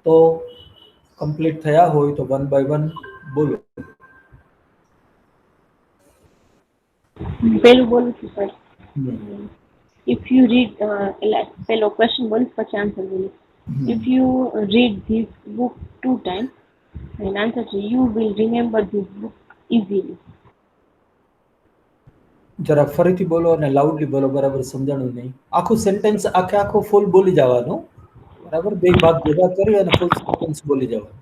તો કમ્પ્લીટ થયા હોય તો 1 by 1 બોલો. પેલું બોલું છું sir. Hmm. If you read, પેલો ક્વેશ્ચન બોલીશ પછી આન્સર બોલીશ. If you read this book 2 times, and answer છે you will remember this book easily. જરા ફરીથી બોલો અને લાઉડલી બોલો, બરાબર સમજાણું નહીં. આખું સેન્ટેન્સ આખો ફૂલ બોલી જવાનું, બરાબર. બે ભાગ ભેગા કરી અને ફૂલ સેન્ટેન્સ બોલી જવાનું.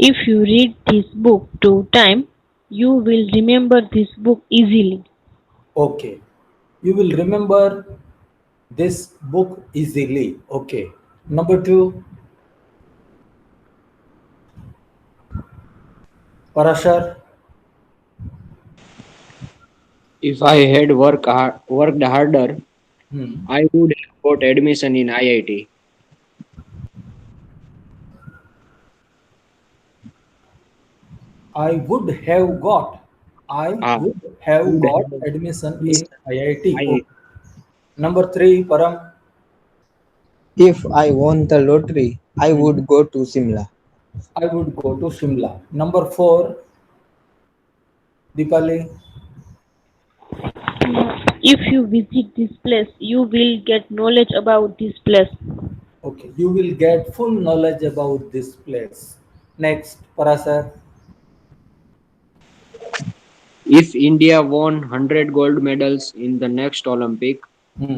If you read this book 2 times, you will remember this book easily. Okay. You will remember this book easily. Okay. Number 2. Parashar. If I had worked harder, I would have got admission in IIT. I would have got. I Ah, would have would got have admission in admission IIT. in Okay. Number 3, Param. If I won the lottery, I would go to Simla. I would go to Shimla. Number 4, Deepali. If you visit this place, you will get knowledge about this place. Okay, you will get full knowledge about this place. Next, Parasar. If India won 100 gold medals in the next Olympic,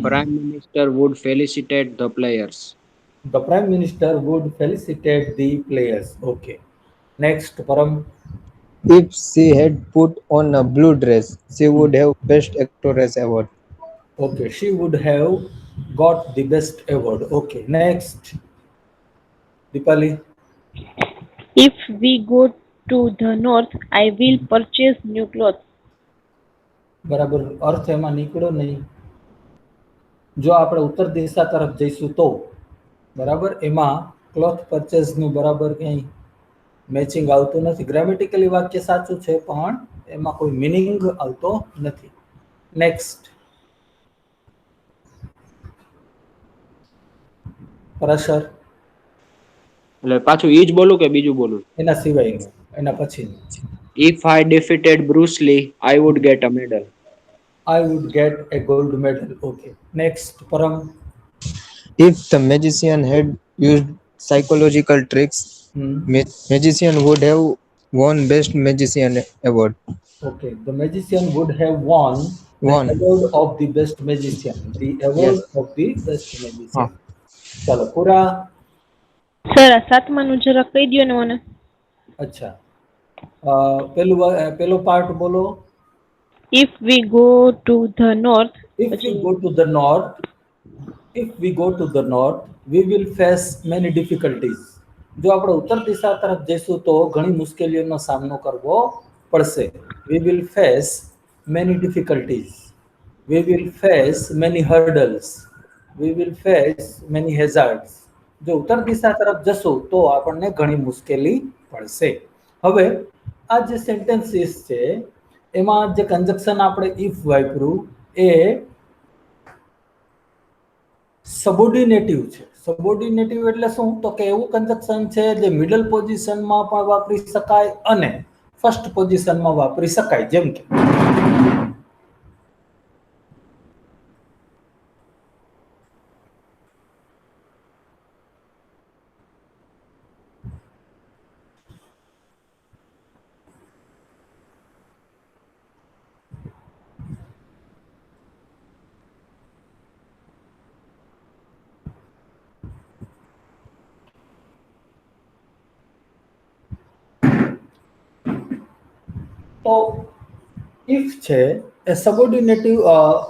Prime Minister would felicitate the players. The Prime Minister would felicitate the players. Okay. Next, Param. If she had put on a blue dress, she would have Best Actress award. Okay, she would have got the best award. Okay, next, Deepali. If we go to the north, I will purchase new clothes. બરાબર અર્થ એમાં નીકળ્યો નહીં. જો આપણે ઉત્તર દિશા તરફ જઈશું તો બરાબર એમાં ક્લોથ પરચેઝનું બરાબર કંઈ મેચિંગ આવતું નથી. ગ્રામેટિકલી વાક્ય સાચું છે પણ એમાં કોઈ મિનિંગ આવતો નથી. નેક્સ્ટ, પરસર. એટલે પાછું ઈ જ બોલું કે બીજું બોલું? એના સિવાયનું, એના પછીનું. If I defeated Bruce Lee, I would get a medal. I would get a gold medal. Okay. Next, Param. If the magician had used psychological tricks, magician would have won Best Magician award. Okay. The magician would have won the award of the best magician. The award of the best magician. ચલો પૂરા. Sir આ સાતમાનું જરા કહી દો ને મને. અચ્છા, પેલો પાર્ટ બોલો. If we go to the north, If we go to the north, we will face many difficulties. જો આપણે ઉત્તર દિશા તરફ જઈશું તો ઘણી મુશ્કેલીઓનો સામનો કરવો પડશે. We will face many difficulties. We will face many hurdles. We will face many hazards. જો ઉત્તર દિશા તરફ જશું તો આપણને ઘણી મુશ્કેલી પડશે. હવે આ જે સેન્ટેન્સીસ છે એમાં જે કન્જક્શન આપણે ઇફ વાપર્યું એ સબોર્ડિનેટિવ છે. સબોર્ડિનેટિવ એટલે શું? તો કે એવું કન્જક્શન છે જે મિડલ પોઝિશનમાં પણ વાપરી શકાય અને ફર્સ્ટ પોઝિશનમાં વાપરી શકાય. જેમ કે તો ઇફ છે એ સબોર્ડિનેટિવ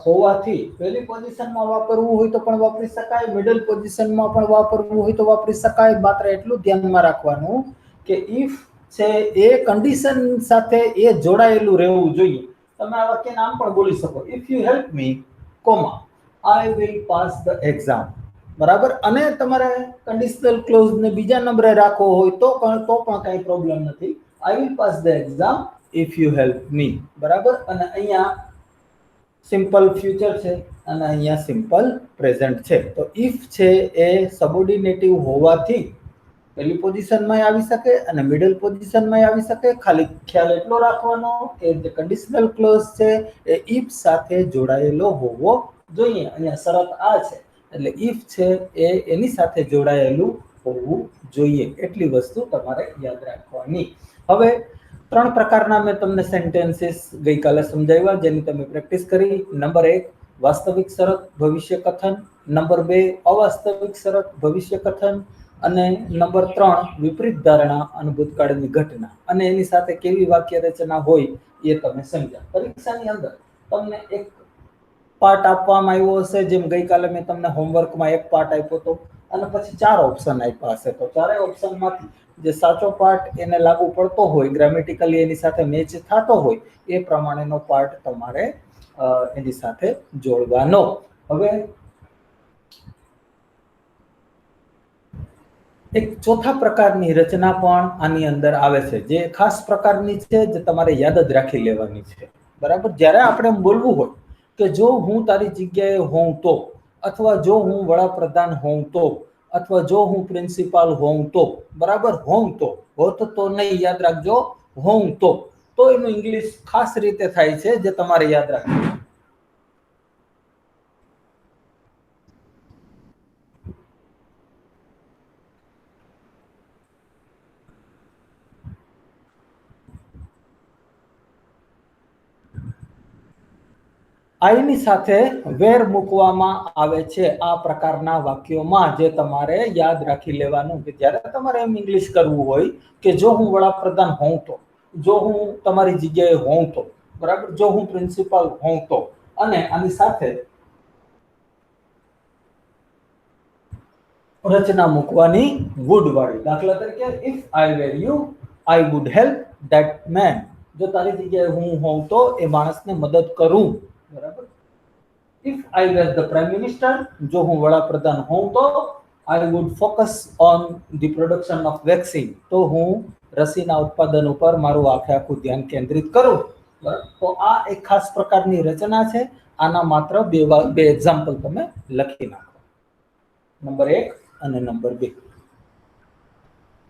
હોવાથી પહેલી પોઝિશનમાં વાપરવું હોય તો પણ વાપરી શકાય, મિડલ પોઝિશનમાં પણ વાપરવું હોય તો વાપરી શકાય. માત્ર એટલું ધ્યાનમાં રાખવાનું કે ઇફ છે એ કન્ડિશન સાથે એ જોડાયેલું રહેવું જોઈએ. તમે આ વાક્યના આમ પણ બોલી શકો, if you help me comma I will pass the exam. બરાબર. અને તમારે કન્ડિશનલ ક્લોઝ ને બીજા નંબરે રાખવો હોય તો પણ કાંઈ પ્રોબ્લેમ નથી. I will pass the exam if you help me. બરાબર. અને અહીંયા સિમ્પલ ફ્યુચર છે અને અહીંયા સિમ્પલ પ્રેઝન્ટ છે. તો ઇફ છે એ સબોર્ડિનેટિવ હોવાથી પહેલી પોઝિશનમાં આવી શકે અને મિડલ પોઝિશનમાં આવી શકે. ખાલી ખ્યાલ એટલો રાખવાનો કે જે કન્ડિશનલ ક્લોઝ છે એ ઇફ સાથે જોડાયેલો હોવો જોઈએ. અહીંયા શરત આ છે એટલે ઇફ છે એ એની સાથે જોડાયેલું હોવું જોઈએ. એટલી વસ્તુ તમારે યાદ રાખવાની. હવે 3 પ્રકારના મેં તમને સેન્ટેન્સીસ ગઈકાલે સમજાવ્યા જેની તમે પ્રેક્ટિસ કરી. નંબર 1 વાસ્તવિક શરત ભવિષ્ય કથન, નંબર 2 અવાસ્તવિક શરત ભવિષ્ય કથન અને નંબર 3 વિપરીત ધારણા અને ભૂતકાળની ઘટના. અને એની સાથે કેવી વાક્ય રચના હોય એ તમે સમજ્યા. પરીક્ષાની અંદર તમને એક પાર્ટ આપવામાં આવ્યો હશે, જેમ ગઈકાલે મેં તમને હોમવર્કમાં એક પાર્ટ આપ્યો હતો અને પછી 4 ઓપ્શન આપ્યા હશે. તો ચારેય ઓપ્શનમાંથી જે સાચો પાર્ટ એને લાગુ પડતો હોય, ગ્રામેટિકલી એની સાથે મેચ થતો હોય એ પ્રમાણેનો પાર્ટ તમારે એની સાથે જોડવાનો. હવે એક ચોથા પ્રકારની રચના પણ આની અંદર આવે છે, જે ખાસ પ્રકારની છે, જે તમારે યાદ જ રાખી લેવાની છે. બરાબર. જ્યારે આપણે બોલવું હોય કે જો હું તારી જગ્યાએ હોઉં તો, અથવા જો હું વડાપ્રધાન હોઉં તો, અથવા જો હું પ્રિન્સિપાલ હોઉં તો, બરાબર, હોઉં તો, હોત તો નહીં, યાદ રાખજો, હોઉં તો એનું ઇંગ્લિશ ખાસ રીતે થાય છે, જે તમારે યાદ રાખવું. આઈની સાથે વેર મૂકવામાં આવે છે આ પ્રકારના વાક્યોમાં, જે તમારે યાદ રાખી લેવાનું કે જ્યારે તમારે એમ ઇંગ્લિશ કરવું હોય કે જો હું વડાપ્રધાન હોઉં તો, જો હું તમારી જગ્યાએ હોઉં તો, બરાબર, જો હું પ્રિન્સિપાલ હોઉં તો, અને આની સાથે રચના મૂકવાની વુડ વાળી. દાખલા તરીકે if I were you I would help that man. જો તારી જગ્યાએ હું હોઉં તો એ માણસને મદદ કરું. બરાબર. If I were the prime minister, જો હું વડાપ્રધાન હોઉં તો I would focus on the production of vaccine. તો હું રસીના ઉત્પાદન ઉપર મારું આખું ધ્યાન કેન્દ્રિત કરું. બરાબર. તો આ એક ખાસ પ્રકારની રચના છે. આના માત્ર બે એક્ઝામ્પલ તમે લખી નાખો. નંબર 1 અને number 2.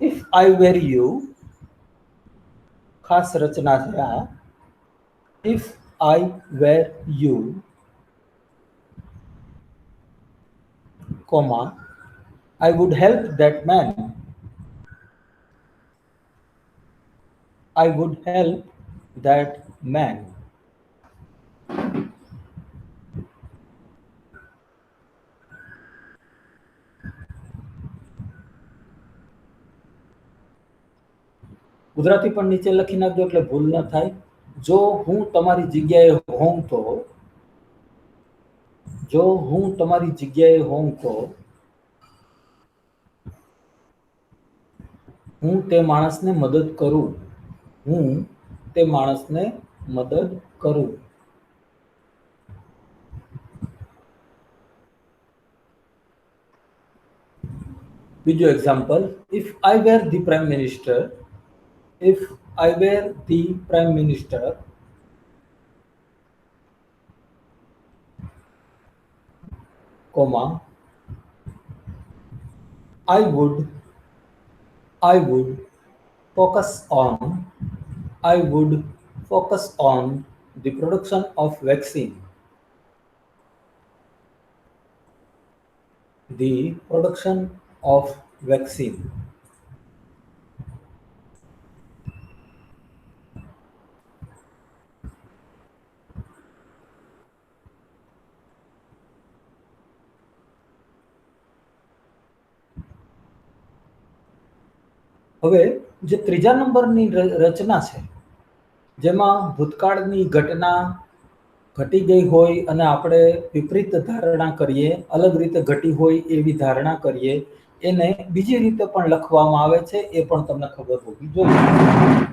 If I were you, ખાસ રચના છે આ. If I were you, comma, I would help that man. I would help that man. Gujarati પણ નીચે લખી નાખજો એટલે ભૂલ ન થાય. જો હું તમારી જગ્યાએ હોઉં તો, જો હું તમારી જગ્યાએ હોઉં તો હું તે માણસને મદદ કરું. હું તે માણસને મદદ કરું. બીજો example, if I were the prime minister, if I were the prime minister, comma, I would focus on the production of vaccine. The production of vaccine. હવે જે ત્રીજા નંબરની રચના છે, જેમાં ભૂતકાળની ઘટના ઘટી ગઈ હોય અને આપણે વિપરીત ધારણા કરીએ, અલગ રીતે ઘટી હોય એવી ધારણા કરીએ, એને બીજી રીતે પણ લખવામાં આવે છે. એ પણ તમને ખબર હોવી જોઈએ.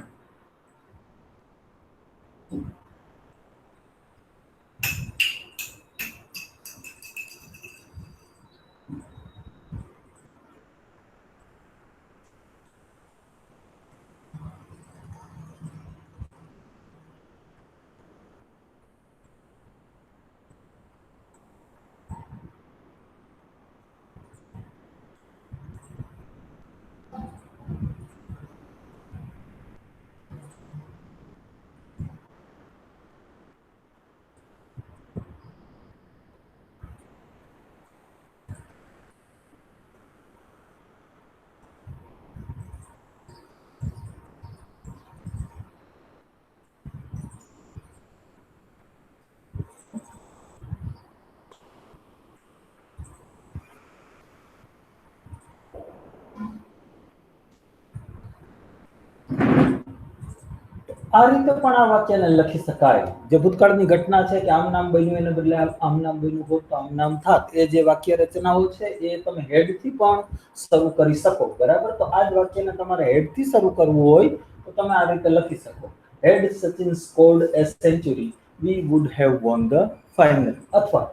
આ રીતે પણ આ વાક્યને લખી શકાય. જે ભૂતકાળની ઘટના છે કે આમ નામ બન્યું એને બદલે આમ નામ બન્યું હોત તો આમ નામ થાત, એ જે વાક્ય રચનાઓ છે એ તમે હેડથી પણ શરૂ કરી શકો. બરાબર, તો આ જ વાક્યને તમારે હેડથી શરૂ કરવું હોય તો તમે આ રીતે લખી શકો. Had Sachin scored a century, we would have won the final. અથવા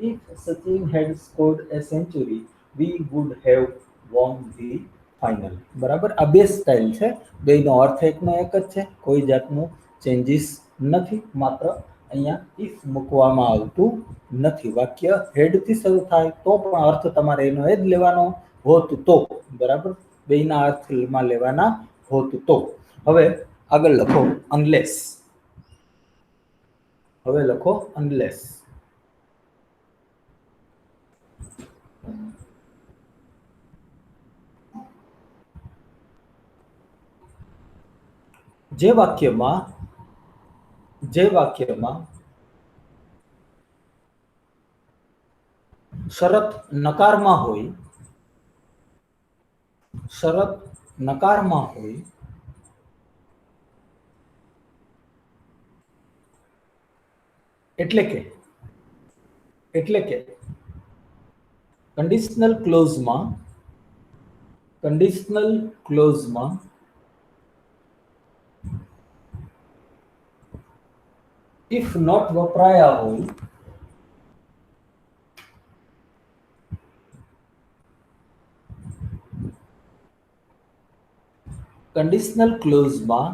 if Sachin had scored a century, we would have won the final. બરાબર, આ બે સ્ટાઇલ છે, બેનો અર્થ એકનો એક જ છે, કોઈ જાતનું ચેન્જીસ નથી, માત્ર અહીંયા if મૂકવામાં આવતું નથી. વાક્ય હેડથી શરૂ થાય તો પણ અર્થ તમારે એનો એ જ લેવાનો હોત તો. બરાબર, બેના અર્થમાં લેવાના હોત તો. હવે આગળ લખો અનલેસ. હવે લખો અનલેસ. જે વાક્યમાં શરત નકારમાં હોય, એટલે કે કન્ડિશનલ ક્લોઝમાં if not વપરાયા હોય, કન્ડિશનલ ક્લોઝમાં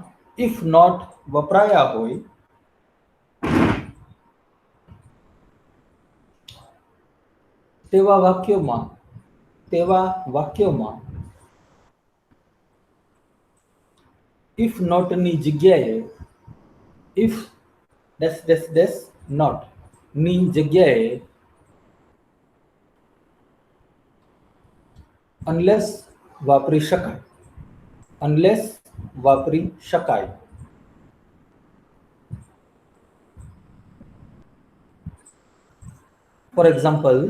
if not વપરાયા હોય તેવા વાક્યોમાં if not ની જગ્યાએ if not ની જગ્યાએ unless વાપરી શકાય. For example,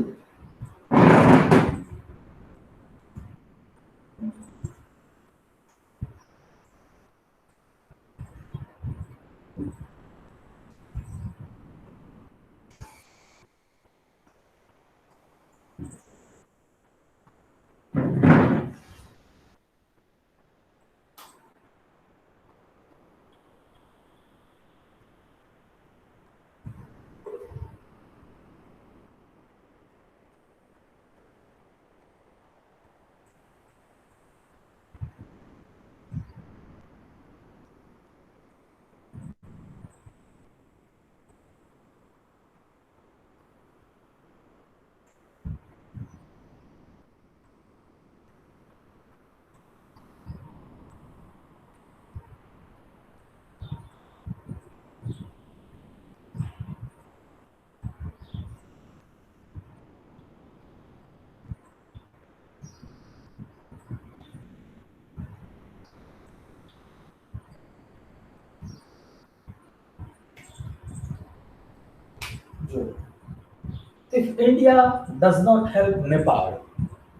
if India does not help Nepal,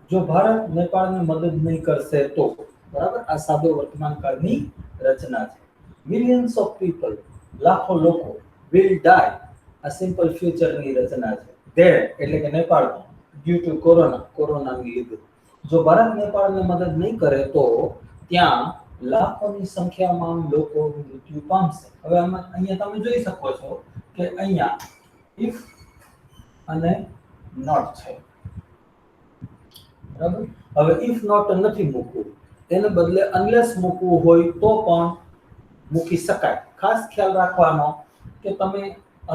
જો ભારત નેપાળને મદદ નહીં કરશે તો. બરાબર, આ સાદો વર્તમાન કાળની રચના છે. મિલિયન્સ ઓફ પીપલ, લાખો લોકો, વિલ ડાય, આ સિમ્પલ ફ્યુચરની રચના છે. ધેર એટલે કે નેપાળમાં, ડ્યુ ટુ કોરોનાની લીધે. જો ભારત નેપાળને મદદ નહીં કરે તો ત્યાં લાખોની સંખ્યામાં લોકો મૃત્યુ પામશે. હવે અહીંયા તમે જોઈ શકો છો કે અહીંયા if અને નોટ છે. બરાબર, હવે if નોટ નથી મૂકવું, તેને બદલે અનલેસ મૂકવું હોય તો પણ મૂકી શકાય. ખાસ ખ્યાલ રાખવાનો કે તમે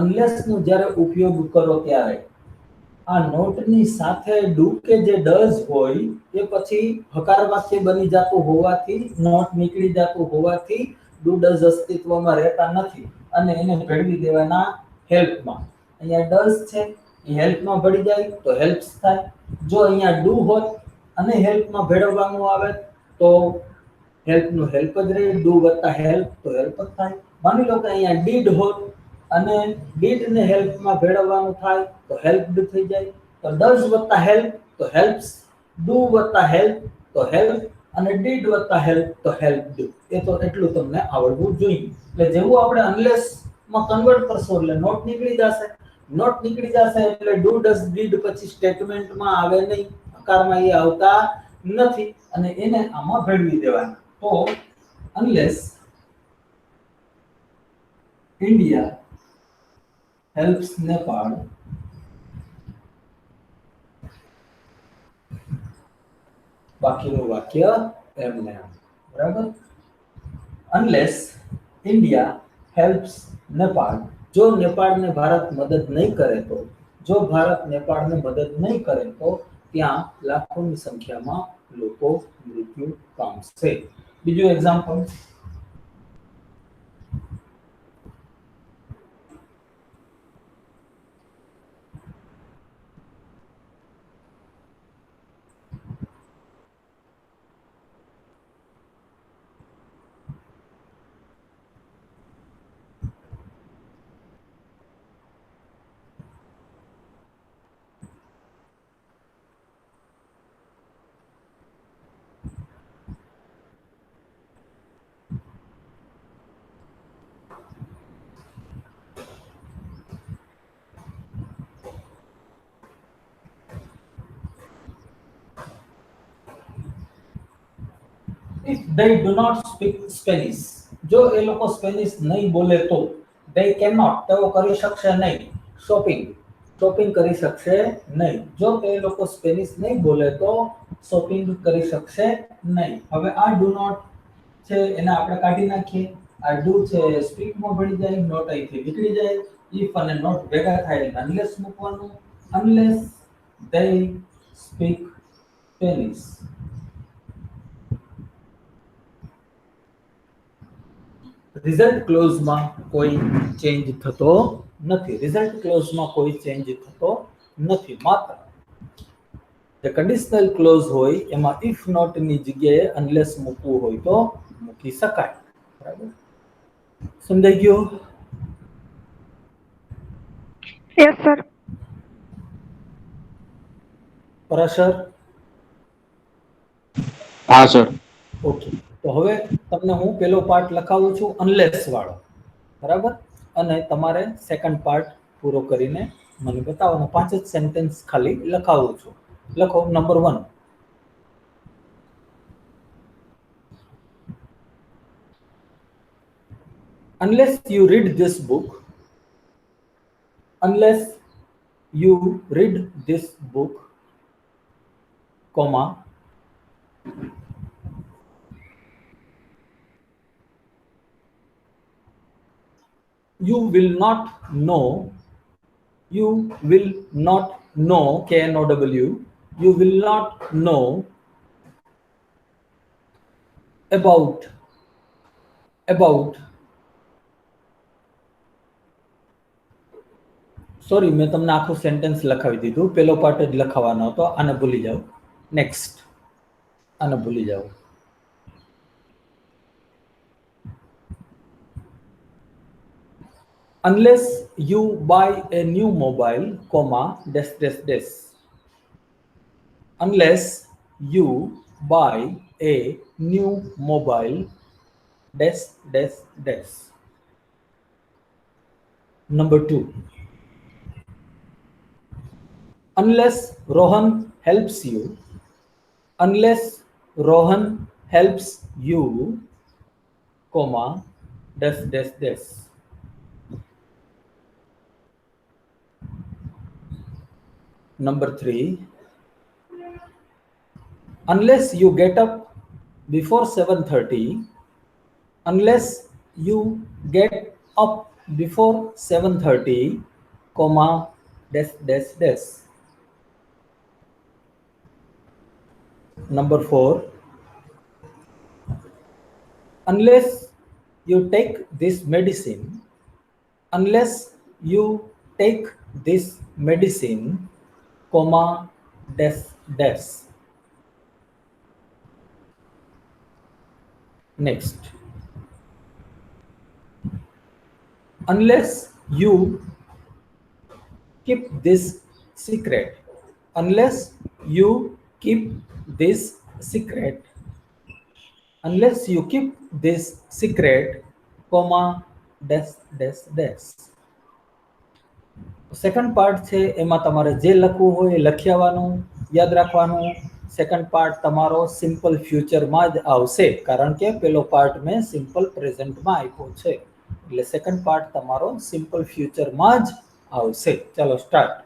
અનલેસ નો જ્યારે ઉપયોગ કરો ત્યારે આ નોટની સાથે ડુ કે જે ડઝ હોય એ પછી હકાર વાક્ય બની જતું હોવાથી, નોટ નીકળી જતું હોવાથી ડુ ડઝ અસ્તિત્વમાં રહેતા નથી અને એને ભેળવી દેવાના હેલ્પમાં. અહીંયા ડઝ છે એ હેલ્પમાં ભળી જાય તો હેલ્પ્સ થાય. જો અહીંયા ડુ હોત અને હેલ્પમાં ભેળવવાનું આવે તો હેલ્પનું હેલ્પ જ રહે. ડુ વત્તા હેલ્પ તો હેલ્પ જ થાય. માની લો કે અહીંયા ડીડ હોત અને ડીડ ને હેલ્પમાં ભેળવવાનું થાય તો હેલ્પડ થઈ જાય. તો ડઝ વત્તા હેલ્પ તો હેલ્પ્સ, ડુ વત્તા હેલ્પ તો હેલ્પ અને did વત્તા help તો helped એ તો એટલું તમને આવડવું જોઈએ. એટલે જેવું આપણે unless માં કન્વર્ટ કરશો એટલે નોટ નીકળી જશે. નોટ નીકળી જશે એટલે do does did પછી સ્ટેટમેન્ટ માં આવે નહીં, આકારમાં એ આવતા નથી અને એને આમાં ભેળવી દેવાના. તો unless India helps Nepal બાકીનું વાક્ય એમને બરાબર. unless India helps Nepal જો નેપાળને ભારત મદદ નહીં કરે તો, જો ભારત નેપાળને મદદ નહીં કરે તો ત્યાં લાખોની સંખ્યામાં લોકો મૃત્યુ પામશે. બીજું example, if they do not speak Spanish જો એ લોકો સ્પેનિશ નહીં બોલે તો they cannot તેઓ કરી શકશે નહીં શોપિંગ કરી શકશે નહીં. જો એ લોકો સ્પેનિશ નહીં બોલે તો શોપિંગ કરી શકશે નહીં. હવે આ do not છે એને આપણે કાઢી નાખીએ. આ do છે સ્પીક માં ભળી જાય, નોટ અહીંથી નીકળી જાય. if અને નોટ ભેગા થાય unless મૂકવાનું. unless they speak Spanish result ક્લોઝમાં કોઈ ચેન્જ થતો નથી. રિઝલ્ટ ક્લોઝમાં કોઈ ચેન્જ થતો નથી. માત્ર જે કન્ડિશનલ ક્લોઝ હોય એમાં ઇફ નોટ ની જગ્યાએ અનલેસ મૂકવું હોય તો મૂકી શકાય. બરાબર, સમજાઈ ગયું? Yes sir. પરાશર? હા સર. ઓકે, તો હવે તમને હું પેલો પાર્ટ લખાવું છું અનલેસ વાળો, બરાબર, અને તમારે સેકન્ડ પાર્ટ પૂરો કરીને મને બતાવવાનો. 5 જ સેન્ટેન્સ ખાલી લખાવું છું. લખો. Number 1, unless you read this book, unless you read this book, comma, you will not know, KNOW, you will not know about sorry, મેં તમને આખું સેન્ટેન્સ લખાવી દીધું. પેલો પાર્ટ જ લખાવાનો હતો. આને ભૂલી જાઓ. નેક્સ્ટ, આને ભૂલી જાઓ. unless you buy a new mobile, comma, dash dash dash. Unless you buy a new mobile, dash dash dash. Number 2, unless Rohan helps you, unless Rohan helps you, comma, dash dash dash. Number 3, unless you get up before 7:30, unless you get up before 7:30, comma, dash dash dash. Number 4, unless you take this medicine, unless you take this medicine, comma, dash dash. Next, unless you keep this secret, unless you keep this secret, unless you keep this secret, comma dash dash dash. Second part છે એમાં તમારે જે લખવું હોય એ લખી આવવાનું, યાદ રાખવાનું. સેકન્ડ પાર્ટ તમારો સિમ્પલ ફ્યુચરમાં જ આવશે, કારણ કે પેલો પાર્ટ મેં સિમ્પલ પ્રેઝન્ટમાં આપ્યો છે, એટલે સેકન્ડ પાર્ટ તમારો સિમ્પલ ફ્યુચરમાં જ આવશે. ચાલો સ્ટાર્ટ.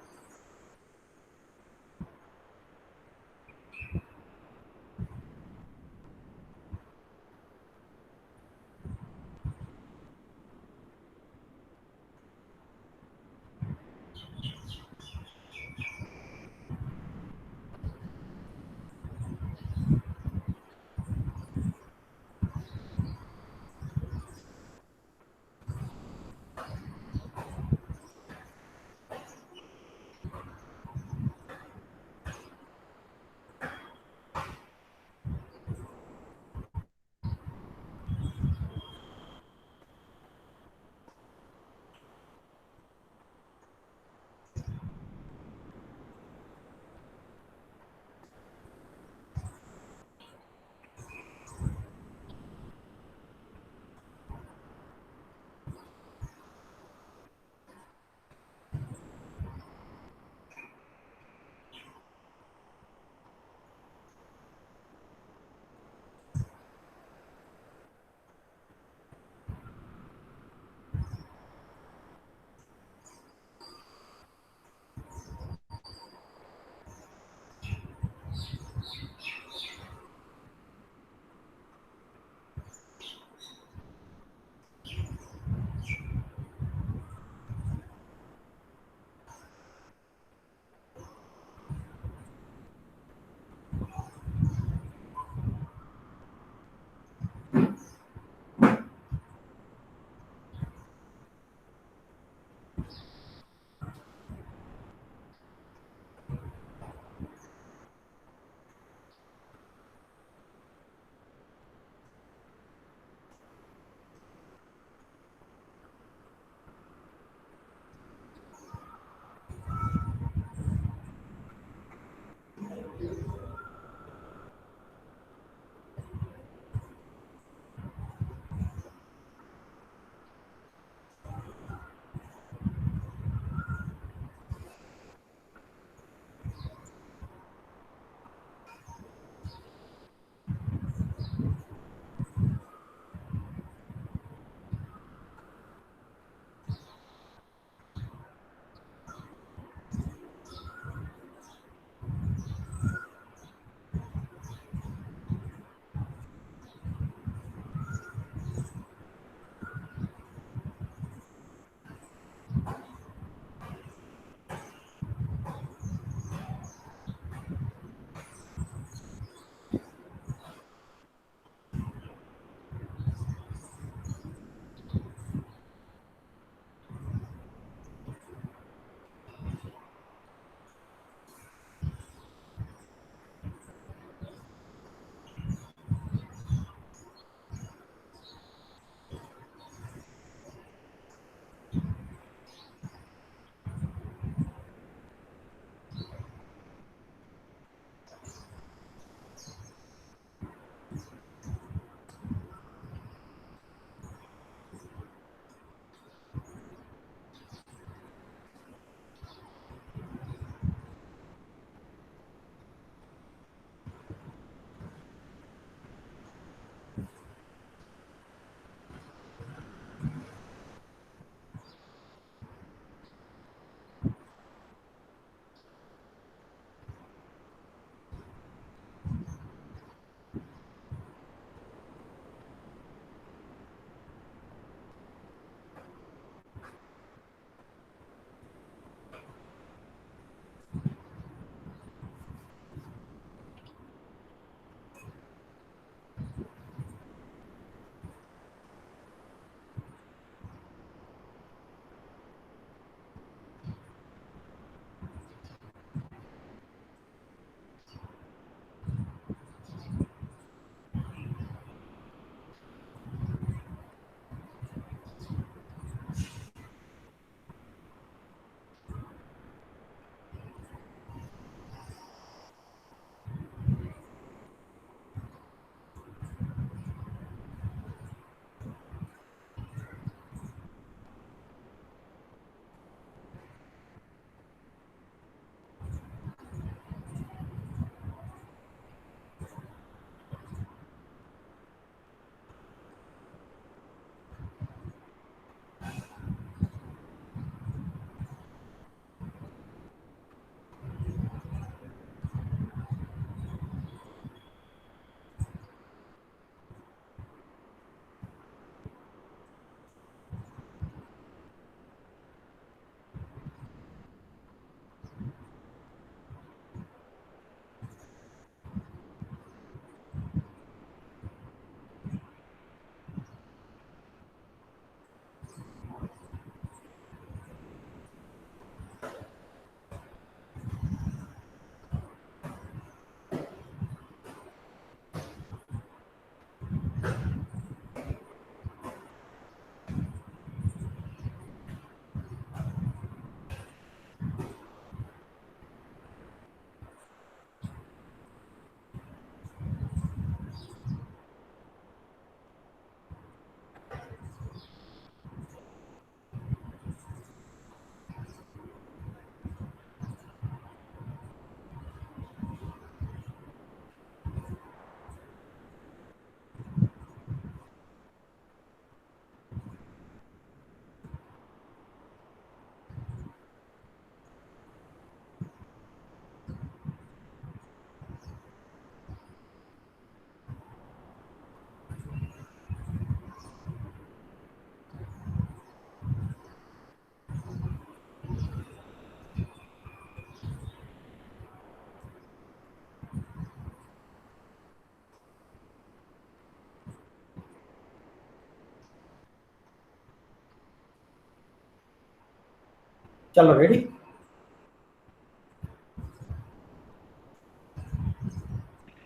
ચલો રેડી?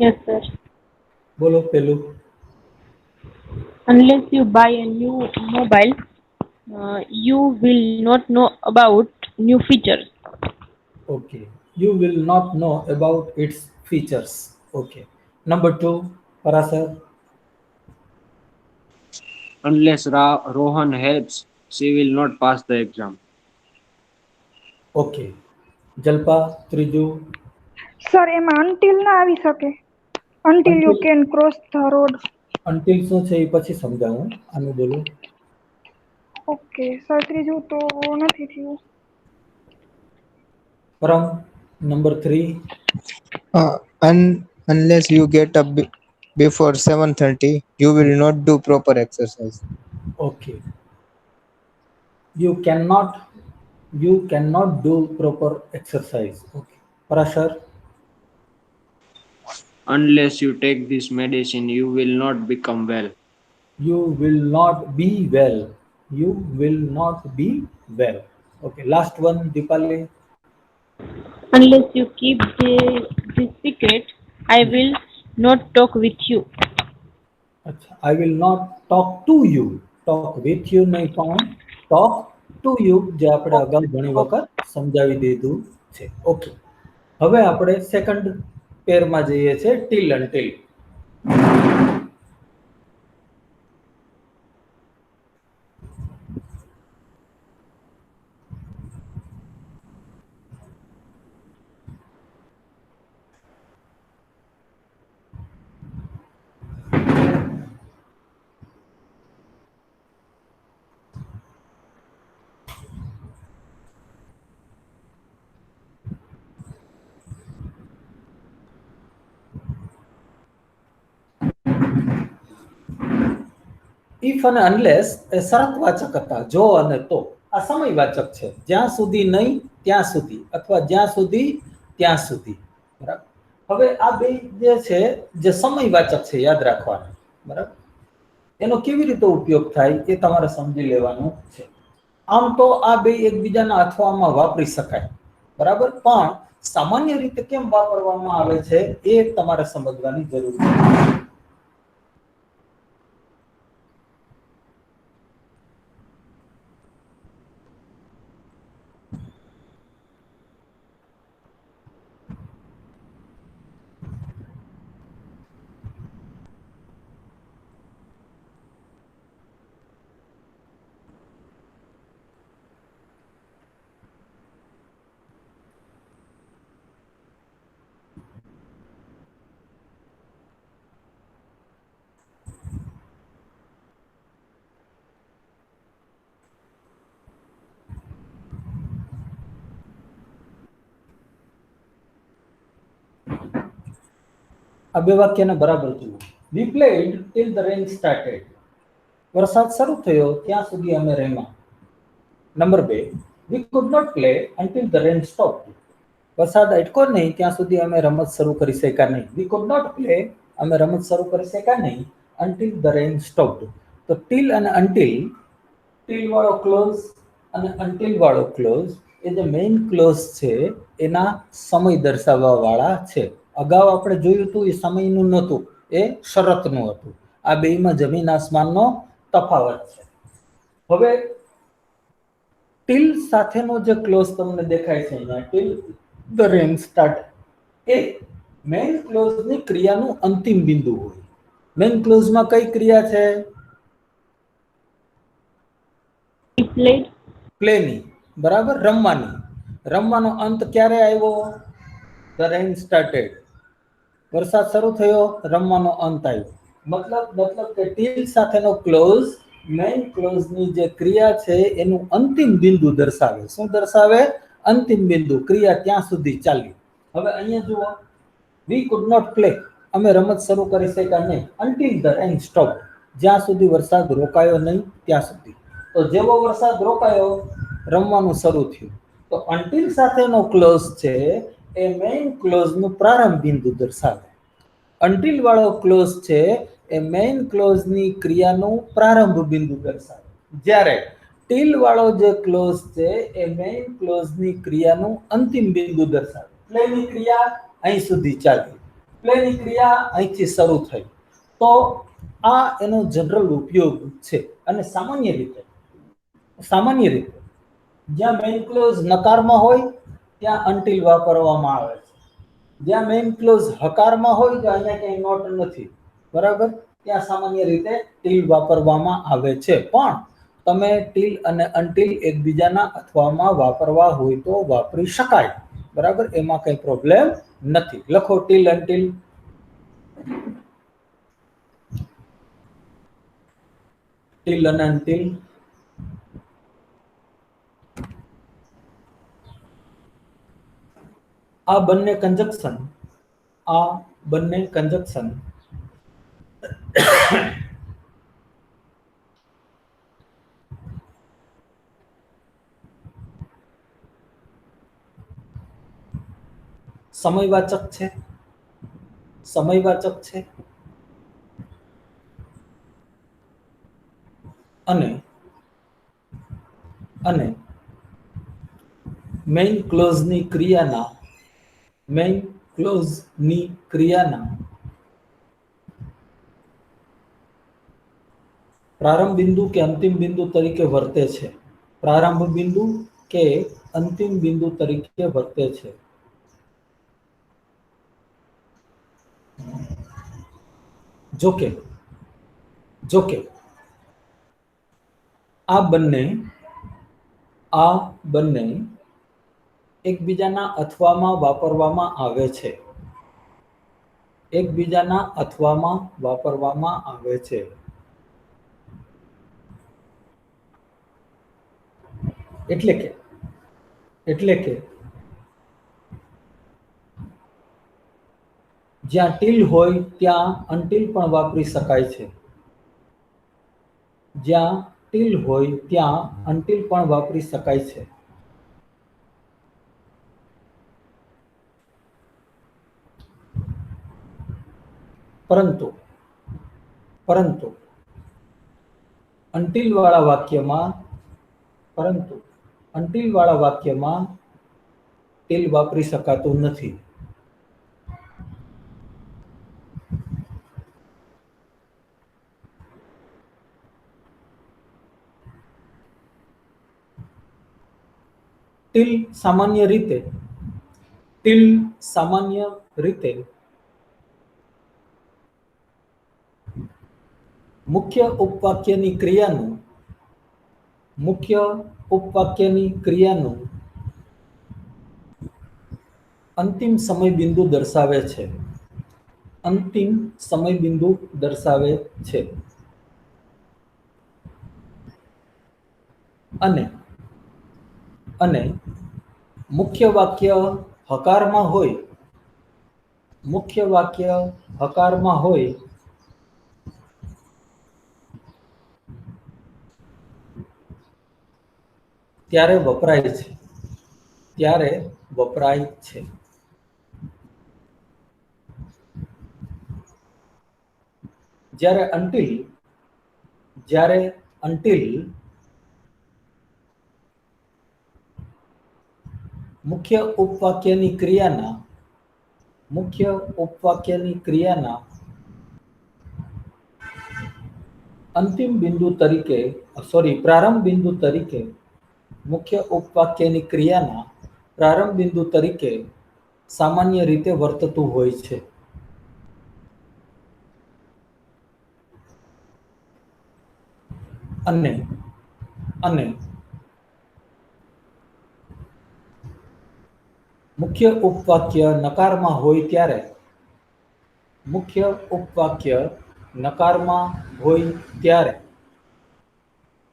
Yes, sir. બોલો પેલું. Unless you buy a new mobile, you will not know about new features. Okay. You will not know about its features. Okay. Number 2, Parasar. Unless Rohan helps, she will not pass the exam. Okay. Jalpa, ત્રીજું. Sir એમાં until ના આવી શકે. Until you Until can cross the road. until શું છે એ પછી સમજાવું. આનું બોલું. ઓકે સર ત્રીજું તો નથી થયું. પરમ, number 3. Unless you get up before 7:30, you will not do proper exercise. Okay. You cannot do proper exercise. Okay. Parasar. Unless you take this medicine, you will not become well. You will not be well. You will not be well. Okay. Last one, Dipali. Unless you keep this secret, I will not talk with you. I will not talk to you. Talk with you નહીં પણ talk to you જે આપણે અગાઉ ઘણી વખત સમજાવી દીધું છે. ઓકે. હવે આપણે સેકન્ડ પેરમાં જઈએ છે, till until. ઇફ અને અનલેસ એ શરતવાચક હતા. જો અને તો આ સમયવાચક છે. જ્યાં સુધી નહીં ત્યાં સુધી અથવા જ્યાં સુધી ત્યાં સુધી. બરાબર. હવે આ બે જે છે જે સમયવાચક છે યાદ રાખવાના. બરાબર. એનો કેવી રીતે ઉપયોગ થાય એ તમારે સમજી લેવાનું છે. આમ તો આ બે એકબીજાના અથવામાં વાપરી શકાય. બરાબર. પણ સામાન્ય રીતે કેમ વાપરવામાં આવે છે એ તમારે સમજવાની જરૂર છે. આ બે વાક્યને બરાબર જુઓ. We played till the rain started. વરસાદ શરૂ થયો ત્યાં સુધી અમે રમ્યા. Number 2, we could not play until the rain stopped. વરસાદ અટકો નહીં ત્યાં સુધી અમે રમત શરૂ કરી શક્યા નહીં. We could not play, અમે રમત શરૂ કરી શક્યા નહીં until the rain stopped. તો till અને until, till વાળો ક્લોઝ અને until વાળો ક્લોઝ એ જે મેઇન ક્લોઝ છે એના સમય દર્શાવવા વાળા છે. અગાઉ આપણે જોયું હતું એ સમયનું નહોતું, એ શરતનું હતું. આ બેમાં જમીન આસમાનનો તફાવત છે. હવે ટીલ સાથેનો જે ક્લોઝ તમને દેખાય છે અહીંયા, ટીલ ધ રેન સ્ટાર્ટ, એ મેઇન ક્લોઝની ક્રિયાનું અંતિમ બિંદુ હોય. મેઇન ક્લોઝમાં કઈ ક્રિયા છે? પ્લેની, બરાબર, રમવાની. રમવાનો અંત ક્યારે આવ્યો? The rain started. વરસાદ શરૂ થયો, રમવાનો અંત આવ્યો. મતલબ કે ટીલ સાથેનો ક્લોઝ મેઇન ક્લોઝની જે ક્રિયા છે એનું અંતિમ બિંદુ દર્શાવે. શું દર્શાવે? અંતિમ બિંદુ. ક્રિયા ત્યાં સુધી ચાલી. હવે અહીંયા જુઓ, વી કુડ નોટ પ્લે, અમે રમત શરૂ કરી શક્યા નહીં. અન્ટિલ ધ રેન સ્ટોપ્ડ, જ્યાં સુધી વરસાદ રોકાયો નહીં ત્યાં સુધી. તો જેવો વરસાદ રોકાયો, રમવાનું શરૂ થયું. તો અન્ટિલ સાથેનો ક્લોઝ છે એ મેઇન ક્લોઝનું પ્રારંભ બિંદુ દર્શાવે. અન્ટિલ વાળો ક્લોઝ છે એ મેઇન ક્લોઝની ક્રિયાનું પ્રારંભ બિંદુ દર્શાવે. જ્યારે ટીલ વાળો જે ક્લોઝ છે એ મેઇન ક્લોઝની ક્રિયાનું અંતિમ બિંદુ દર્શાવે. પ્લેની ક્રિયા અહીં સુધી ચાલી, પ્લેની ક્રિયા અહીંથી શરૂ થઈ, તો આ એનો જનરલ ઉપયોગ છે. અને સામાન્ય રીતે જ્યાં મેઇન ક્લોઝ નકારમાં હોય ત્યાં અનટિલ વાપરવામાં આવે છે. જ્યાં મેઇન ક્લોઝ હકારમાં હોય તો અહીંયા ક્યાંય નોટ નથી, બરાબર, ત્યાં સામાન્ય રીતે ટીલ વાપરવામાં આવે છે. પણ તમે ટીલ અને અનટિલ એકબીજાના અથવામાં વાપરવા હોય તો વાપરી શકાય, બરાબર, એમાં કઈ પ્રોબ્લેમ નથી. લખો ટીલ અનટિલ. ટીલ અને અનટિલ. આ બંને કંજક્શન સમયવાચક છે અને મેઇન ક્લોઝની ક્રિયાના પ્રારંભ બિંદુ કે અંતિમ બિંદુ તરીકે વર્તે છે. પ્રારંભ બિંદુ કે અંતિમ બિંદુ તરીકે વર્તે છે. જોકે આ બંને એકબીજાના અથવામાં વાપરવામાં આવે છે. એટલે કે જ્યાં ટીલ હોય ત્યાં અનટિલ પણ વાપરી શકાય છે. જ્યાં ટીલ હોય ત્યાં અનટિલ પણ વાપરી શકાય છે. પરંતુ અનટિલ વાળા વાક્યમાં ટીલ વાપરી શકાતું નથી. ટીલ સામાન્ય રીતે મુખ્ય ઉપવાક્યની ક્રિયાનું અંતિમ સમય બિંદુ દર્શાવે છે. અને મુખ્ય વાક્ય હકારમાં હોય ત્યારે વપરાય છે. જ્યારે અનટિલ મુખ્ય ઉપવાક્યની ક્રિયાના પ્રારંભ બિંદુ તરીકે સામાન્ય રીતે વર્તતું હોય છે. અને મુખ્ય ઉપવાક્ય નકારમાં હોય ત્યારે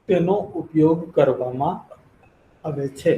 તેનો ઉપયોગ કરવામાં આવે છે.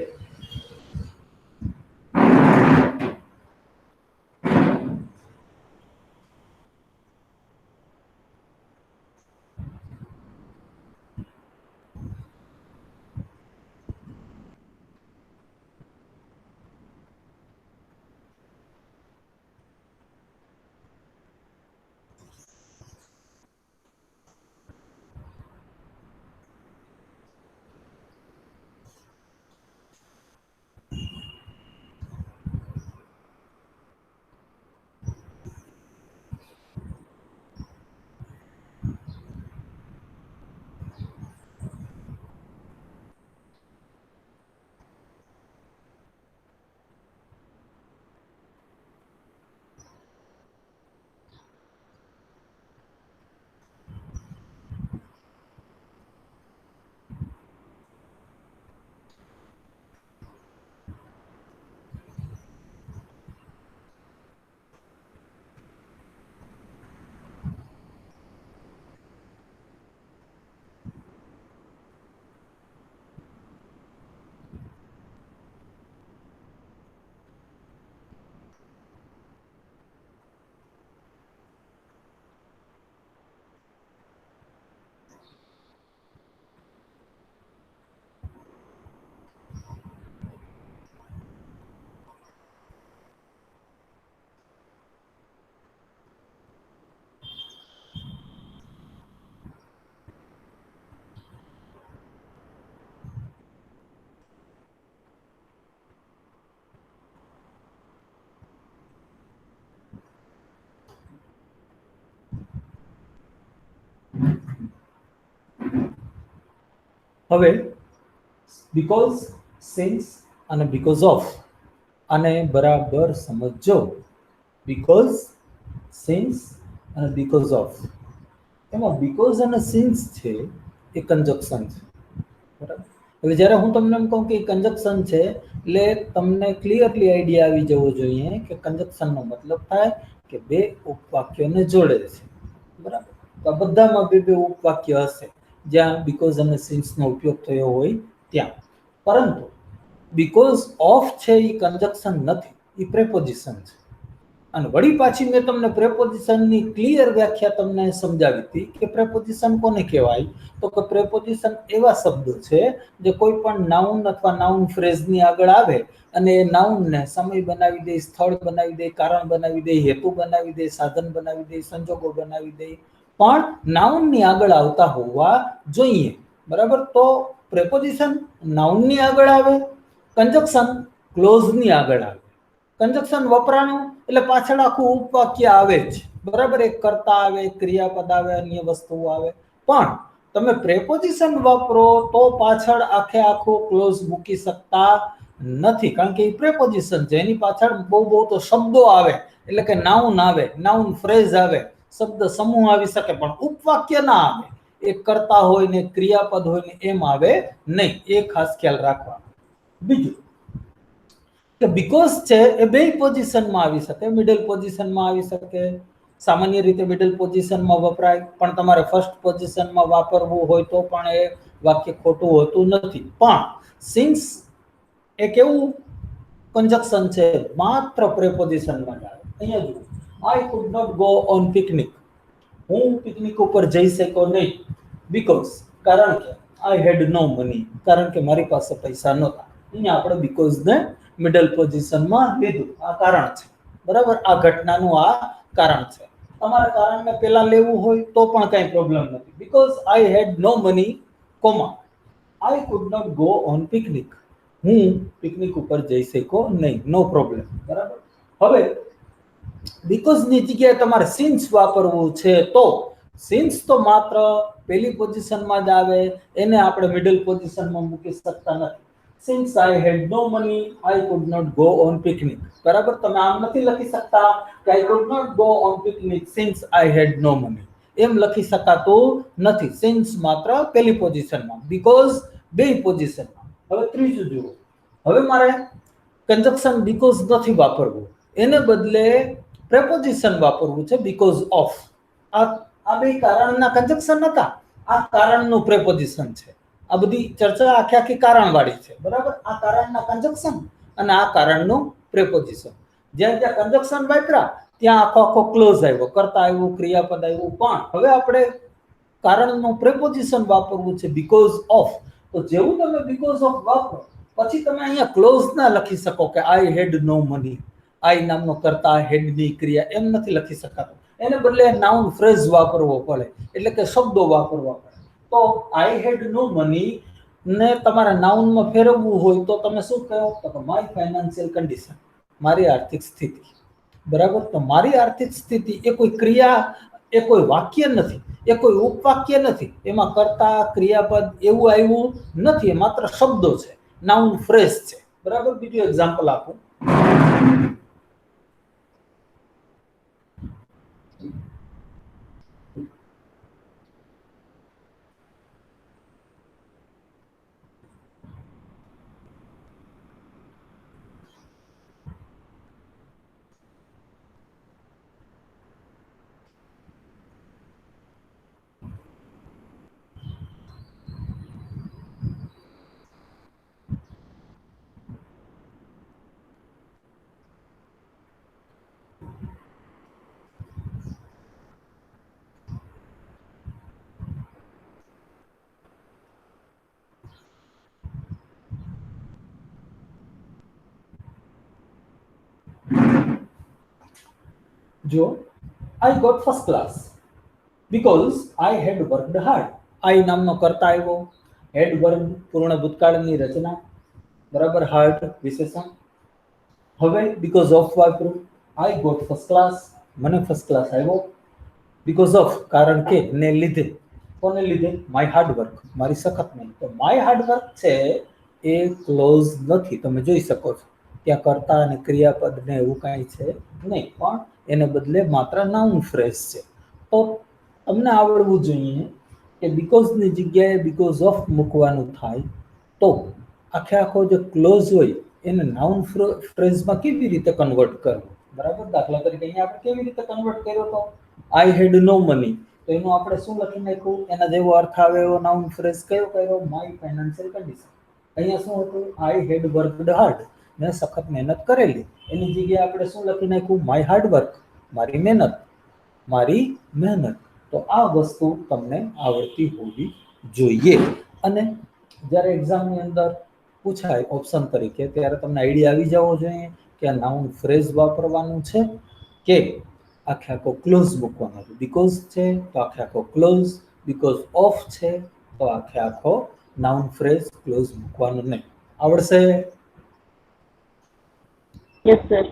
હવે બીકોઝ, સિન્સ અને બીકોઝ ઓફ આને બરાબર સમજો. બીકોઝ, સિન્સ અને બીકોઝ ઓફ, એમાં બીકોઝ અને સિન્સ છે એ કંજક્શન છે, બરાબર. હવે જ્યારે હું તમને એમ કહું કે કંજક્શન છે એટલે તમને ક્લિયરલી આઈડિયા આવી જવો જોઈએ કે કંજક્શનનો મતલબ થાય કે બે ઉપવાક્યોને જોડે છે, બરાબર. તો આ બધામાં બે બે ઉપવાક્ય હશે જ્યાં બીકોઝ અને સિન્સનો ઉપયોગ થયો હોય ત્યાં. પરંતુ બીકોઝ ઓફ છે એ કંજક્શન નથી, એ પ્રેપોઝિશન છે. અને વળી પાછી મેં તમને પ્રેપોઝિશનની ક્લિયર વ્યાખ્યા તમને સમજાવી હતી કે પ્રેપોઝિશન કોને કહેવાય, તો કે પ્રેપોઝિશન એવા શબ્દો છે જે કોઈ પણ નાઉન અથવા નાઉન ફ્રેઝની આગળ આવે અને એ નાઉનને સમય બનાવી દે, સ્થળ બનાવી દે, કારણ બનાવી દે, હેતુ બનાવી દે, સાધન બનાવી દે, સંજોગો બનાવી દે, પણ નાઉનની આગળ આવતા હોવા જોઈએ, બરાબર. તો પ્રેપોઝિશન નાઉનની આગળ આવે, કંજક્શન ક્લોઝની આગળ આવે. કંજક્શન વપરાણું એટલે પાછળ આખું ઉપવાક્ય આવે જ, બરાબર. એક કર્તા આવે, ક્રિયાપદ આવે, અન્ય વસ્તુઓ આવે. પણ તમે પ્રેપોઝિશન વાપરો તો પાછળ આખે આખો ક્લોઝ મૂકી શકતા નથી, કારણ કે એ પ્રેપોઝિશન છે, એની પાછળ બહુ તો શબ્દો આવે, એટલે કે નાઉન આવે, નાઉન ફ્રેઝ આવે, શબ્દ સમૂહ આવી શકે, પણ ઉપવાક્ય ના આવે. એક કર્તા હોય ને ક્રિયાપદ હોય ને એમ આવે નહીં, એ ખાસ ખ્યાલ રાખવા. બીજું કે બીકોઝ છે એ બે પોઝિશનમાં આવી શકે, મિડલ પોઝિશનમાં આવી શકે. સામાન્ય રીતે મિડલ પોઝિશનમાં વપરાય, પણ તમારે ફર્સ્ટ પોઝિશનમાં વાપરવું હોય તો પણ એ વાક્ય ખોટું હોતું નથી. પણ સિન્સ એ કેવું કંજક્શન છે, માત્ર પ્રેપોઝિશનમાં જ આવે. અહીંયા જુઓ, I could not go on picnic, હું પિકનિક ઉપર જઈ શક્યો નહીં. બીકોઝ, કારણ કે આઈ હેડ નો મની, કારણ કે મારી પાસે પૈસા નહોતા. અહીંયા આપણે બીકોઝ ને મિડલ પોઝિશનમાં લીધું, આ કારણ છે, બરાબર. આ ઘટનાનું આ કારણ છે. તમારે કારણને પહેલા લેવું હોય તો પણ કઈ પ્રોબ્લેમ નથી. Because I had no money, comma, I could not go on picnic, હું પિકનિક ઉપર જઈ શક્યો નહીં, નો પ્રોબ્લેમ, બરાબર. હવે બીકોઝ ની જગ્યાએ તમારે સિન્સ વાપરવું છે તો સિન્સ તો માત્ર પહેલી પોઝિશનમાં જ આવે, એને આપણે મિડલ પોઝિશનમાં મૂકી શકતા નથી. Since I had no money, I could not go on picnic, બરાબર. તમે આમ નથી લખી શકતા કે I could not go on picnic since I had no money, એમ લખી શકાતું નથી. સિન્સ માત્ર પહેલી પોઝિશનમાં, બીકોઝ બે પોઝિશનમાં. હવે ત્રીજું જુઓ, હવે મારે કંજક્શન બીકોઝ નથી વાપરવું, એને બદલે પ્રેપોઝિશન વાપરવું છે બીકોઝ ઓફ. આ બે કારણના કંજક્શન હતા, આ કારણનું પ્રેપોઝિશન છે. આ બધી ચર્ચા આખી કારણવાળી છે, બરાબર. આ કારણના કંજક્શન અને આ કારણનું પ્રેપોઝિશન. જ્યાં જ્યાં કંજક્શન વાપર્યા ત્યાં આખો આખો ક્લોઝ આવ્યો, કર્તા આવ્યું, ક્રિયાપદ આવ્યું. પણ હવે આપણે કારણનું પ્રેપોઝિશન વાપરવું છે બીકોઝ ઓફ. તો જેવું તમે બીકોઝ ઓફ વાપરો પછી તમે અહીંયા ક્લોઝ ના લખી શકો કે આઈ હેડ નો મની, આઈ નામનો કર્તા, હેડની ક્રિયા, એમ નથી લખી શકાતું. એને બદલે નાઉન ફ્રેઝ વાપરવો પડે, એટલે કે શબ્દો વાપરવા પડે. તો આઈ હેડ નો મની ને તમારે નાઉનમાં ફેરવવું હોય તો તમે શું કહો, તો માય ફાઇનાન્શિયલ કન્ડિશન, મારી આર્થિક સ્થિતિ, બરાબર. તો મારી આર્થિક સ્થિતિ એ કોઈ ક્રિયા, એ કોઈ વાક્ય નથી, એ કોઈ ઉપવાક્ય નથી, એમાં કર્તા, ક્રિયાપદ એવું આવ્યું નથી, એ માત્ર શબ્દો છે, નાઉન ફ્રેઝ છે, બરાબર. બીજું એક્ઝામ્પલ આપું. જો I got first class because I had worked hard. I નામનો કર્તા આવ્યો, હેડ વર્ગ પૂર્ણ ભૂતકાળની રચના, બરાબર, હાર્ડ વિશેષણ. હવે બીકોઝ ઓફ વાપરું, આઈ ગોટ ફર્સ્ટ ક્લાસ, મને ફર્સ્ટ ક્લાસ આવ્યો. બીકોઝ ઓફ કારણ કે ને લીધે, કોને લીધે? માય હાર્ડવર્ક, મારી સખત મહેનત. તો માય હાર્ડવર્ક છે એ ક્લોઝ નથી, તમે જોઈ શકો છો ત્યાં કર્તા અને ક્રિયાપદ ને એવું કાંઈ છે નહીં, પણ એને બદલે માત્ર નાઉન ફ્રેઝ છે. તો તમને આવડવું જોઈએ કે બીકોઝ ની જગ્યાએ બીકોઝ ઓફ મૂકવાનું થાય તો આખે આખો જે ક્લોઝ હોય એને નાઉન ફ્રેઝમાં કેવી રીતે કન્વર્ટ કરવું, બરાબર? દાખલા તરીકે અહીંયા આપણે કેવી રીતે કન્વર્ટ કર્યો તો આઈ હેડ નો મની, તો એનું આપણે શું લખી નાખ્યું? એના જેવો અર્થ આવે એવો નાઉન ફ્રેઝ કયો કર્યો? My financial condition. અહીંયા શું હતું? આઈ હેડ વર્કડ હાર્ડ, મેં સખત મહેનત કરેલી. એની જગ્યાએ આપણે શું લખી નાખ્યું? માય હાર્ડ વર્ક, મારી મહેનત, મારી મહેનત. તો આ વસ્તુ તમને આવડતી હોવી જોઈએ. અને જ્યારે એક્ઝામની અંદર પૂછાય ઓપ્શન તરીકે ત્યારે તમને આઈડિયા આવી જવો જોઈએ કે આ નાઉન ફ્રેઝ વાપરવાનું છે કે આખે આખો ક્લોઝ મૂકવાનો છે. બીકોઝ છે તો આખે આખો ક્લોઝ, બીકોઝ ઓફ છે તો આખે આખો નાઉન ફ્રેઝ ક્લોઝ મૂકવાનો નહીં. આવડશે? Yes sir.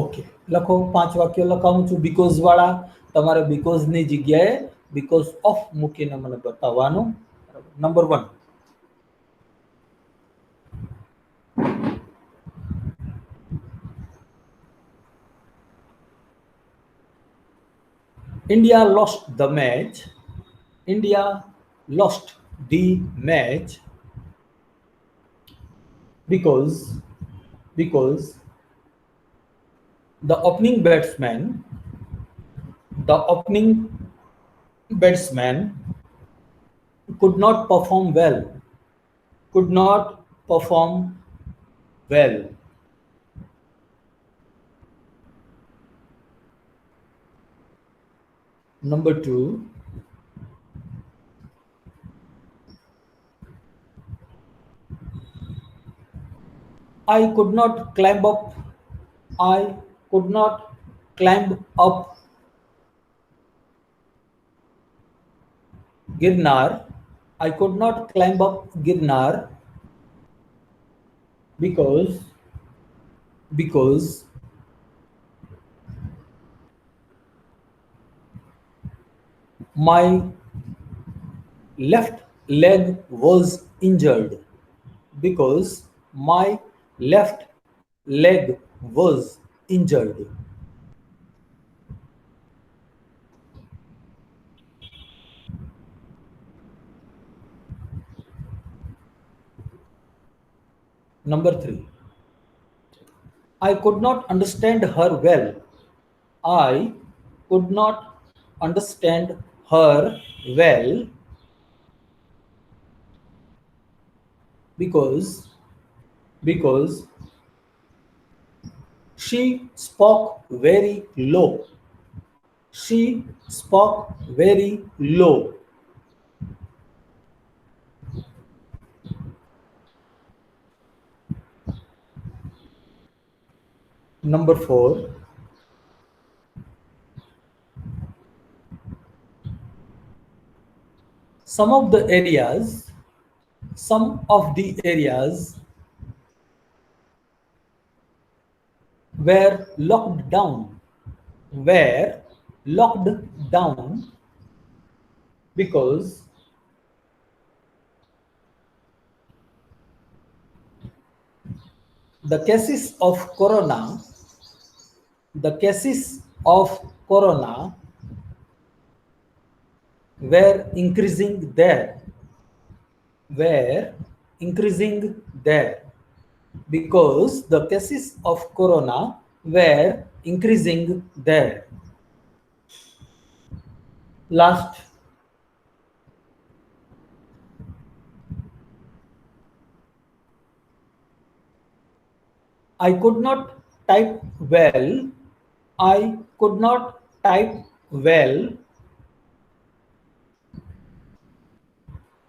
ઓકે, લખો. 5 વાક્યો લખાવું છું બીકોઝ વાળા. તમારે બીકોઝ ની જગ્યાએ બીકોઝ ઓફ મૂકીને મને બતાવવાનું. Number 1, India lost the match. India lost the match because the opening batsman could not perform well. Number 2, I could not climb up Girnar. I could not climb up Girnar because my left leg was injured. Because my left leg was injured. Number 3, I could not understand her well. I could not understand her well because she spoke very low. Number 4, some of the areas were locked down because the cases of corona were increasing there. Because the cases of corona were increasing there. Last, I could not type well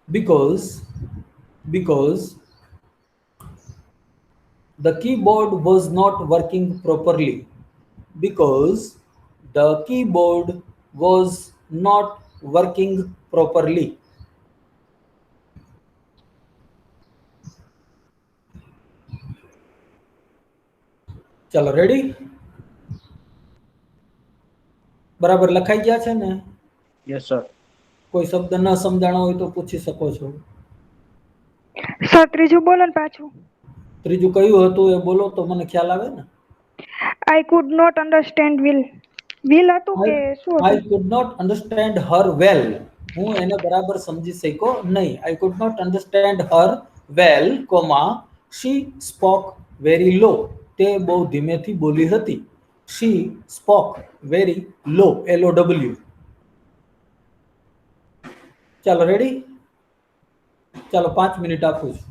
because the keyboard was not working properly. ચલો ready? બરાબર લખાઈ ગયા છે ને? Yes sir. કોઈ શબ્દ ન સમજાણો હોય તો પૂછી શકો છો. સર ત્રીજું બોલો ને પાછું. ત્રીજું કયું હતું એ બોલો તો મને ખ્યાલ આવે ને. I could not understand will હતું કે શું આઈ હતું? Could not understand her well. હું એને બરાબર સમજી શક્યો નહીં. I could not understand her well, comma she spoke very low. તે બહુ ધીમેથી બોલી હતી. She spoke very low, LOW. ચાલો રેડી. ચાલો 5 મિનિટ આપું છું.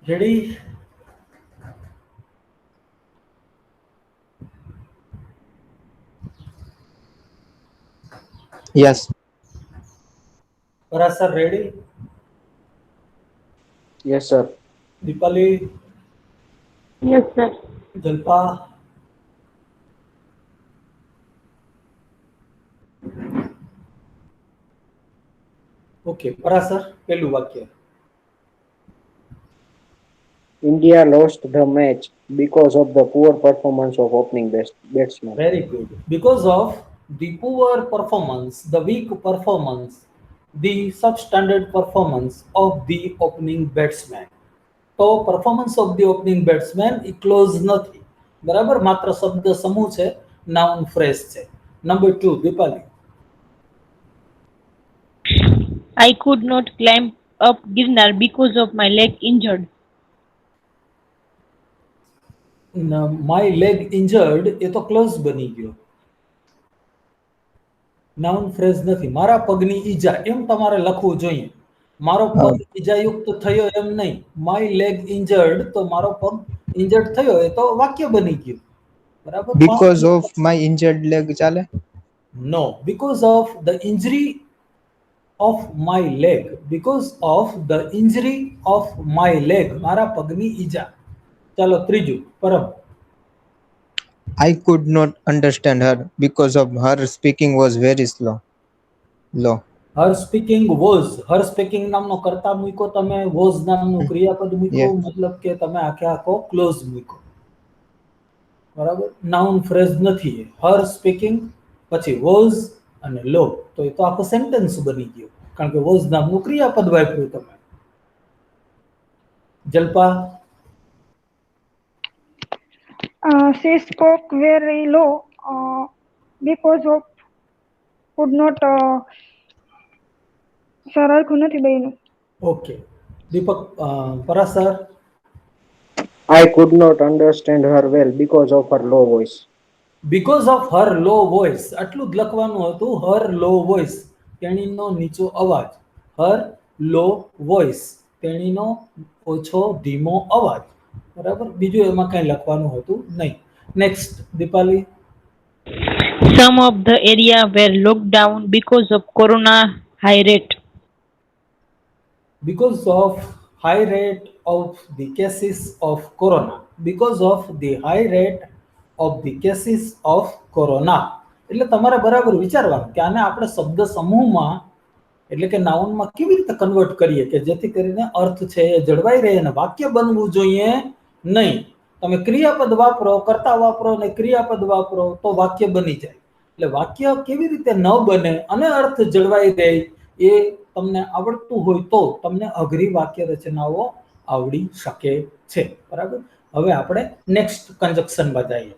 Ready? Yes. Parasar, ready? Yes, sir. Dipali, Yes, sir. Jalpa, okay. Parasar, પહેલું વાક્ય. India lost the match because of the poor performance of opening batsman. Very good. Because of the poor performance, the weak performance, the substandard performance of the opening batsman. તો performance of the opening batsman એ clause નથી, બરાબર, માત્ર શબ્દ સમૂહ છે, noun phrase છે. Number 2, Deepali. I could not climb up Girnar because of my leg injured. My leg injured એ તો ક્લોઝ બની ગયો, નાઉન ફ્રેઝ નથી. મારા પગની ઈજા એમ તમારે લખવું જોઈએ. મારો પગ ઈજાયુક્ત થયો એમ નહીં. માય લેગ ઇન્જર્ડ તો મારો પગ ઇન્જર્ડ થયો એ તો વાક્ય બની ગયું, બરાબર. Because of my injured leg ચાલે? No, because of the injury of my leg, because of the injury of my leg, મારા પગની ઈજા. ચાલો ત્રીજું, પરમ. I could not understand her because of her speaking was very slow. Low. Har speaking was, Har speaking નામનો કર્તા મૂકો તમે, વોઝ નામનું ક્રિયાપદ મૂકો, Yeah. મતલબ કે તમે આખે આખો ક્લોઝ મૂકો, બરાબર. નાઉન ફ્રેઝ નથી એ. હર સ્પીકિંગ પછી વોઝ અને લો, તો એ તો આખો સેન્ટેન્સ બની ગયો, કારણ કે વોઝ નામનું ક્રિયાપદ વાપર્યું તમે. Jalpa. She spoke very low because of could not સરખું નથી બન્યું. Okay. Deepak, Parasar. I could not understand her well because of her low voice. Because of her low voice, આટલું જ લખવાનું હતું. હર લો વોઇસ, તેણીનો નીચો અવાજ. હર લો વોઇસ, તેણીનો ઓછો ધીમો અવાજ, બરાબર. બીજું એમાં કઈ લખવાનું હતું નહીં. Next, Dipali. Some of the area were locked down because of corona high rate. Because of high rate of the cases of corona, because of the high rate of the cases of corona. એટલે તમારે બરાબર વિચારવાનું કે આને આપણે શબ્દ સમૂહમાં, એટલે કે નાઉનમાં કેવી રીતે કન્વર્ટ કરીએ કે જેથી કરીને અર્થ છે એ જળવાઈ રહે અને વાક્ય બનવું જોઈએ નહીં. તમે ક્રિયાપદ વાપરો, કર્તા વાપરો અને ક્રિયાપદ વાપરો તો વાક્ય બની જાય. એટલે વાક્ય કેવી રીતે ન બને અને અર્થ જળવાઈ રહે એ તમને આવડતું હોય તો તમને અઘરી વાક્ય રચનાઓ આવડી શકે છે, બરાબર. હવે આપણે નેક્સ્ટ કન્જક્શનમાં જઈએ.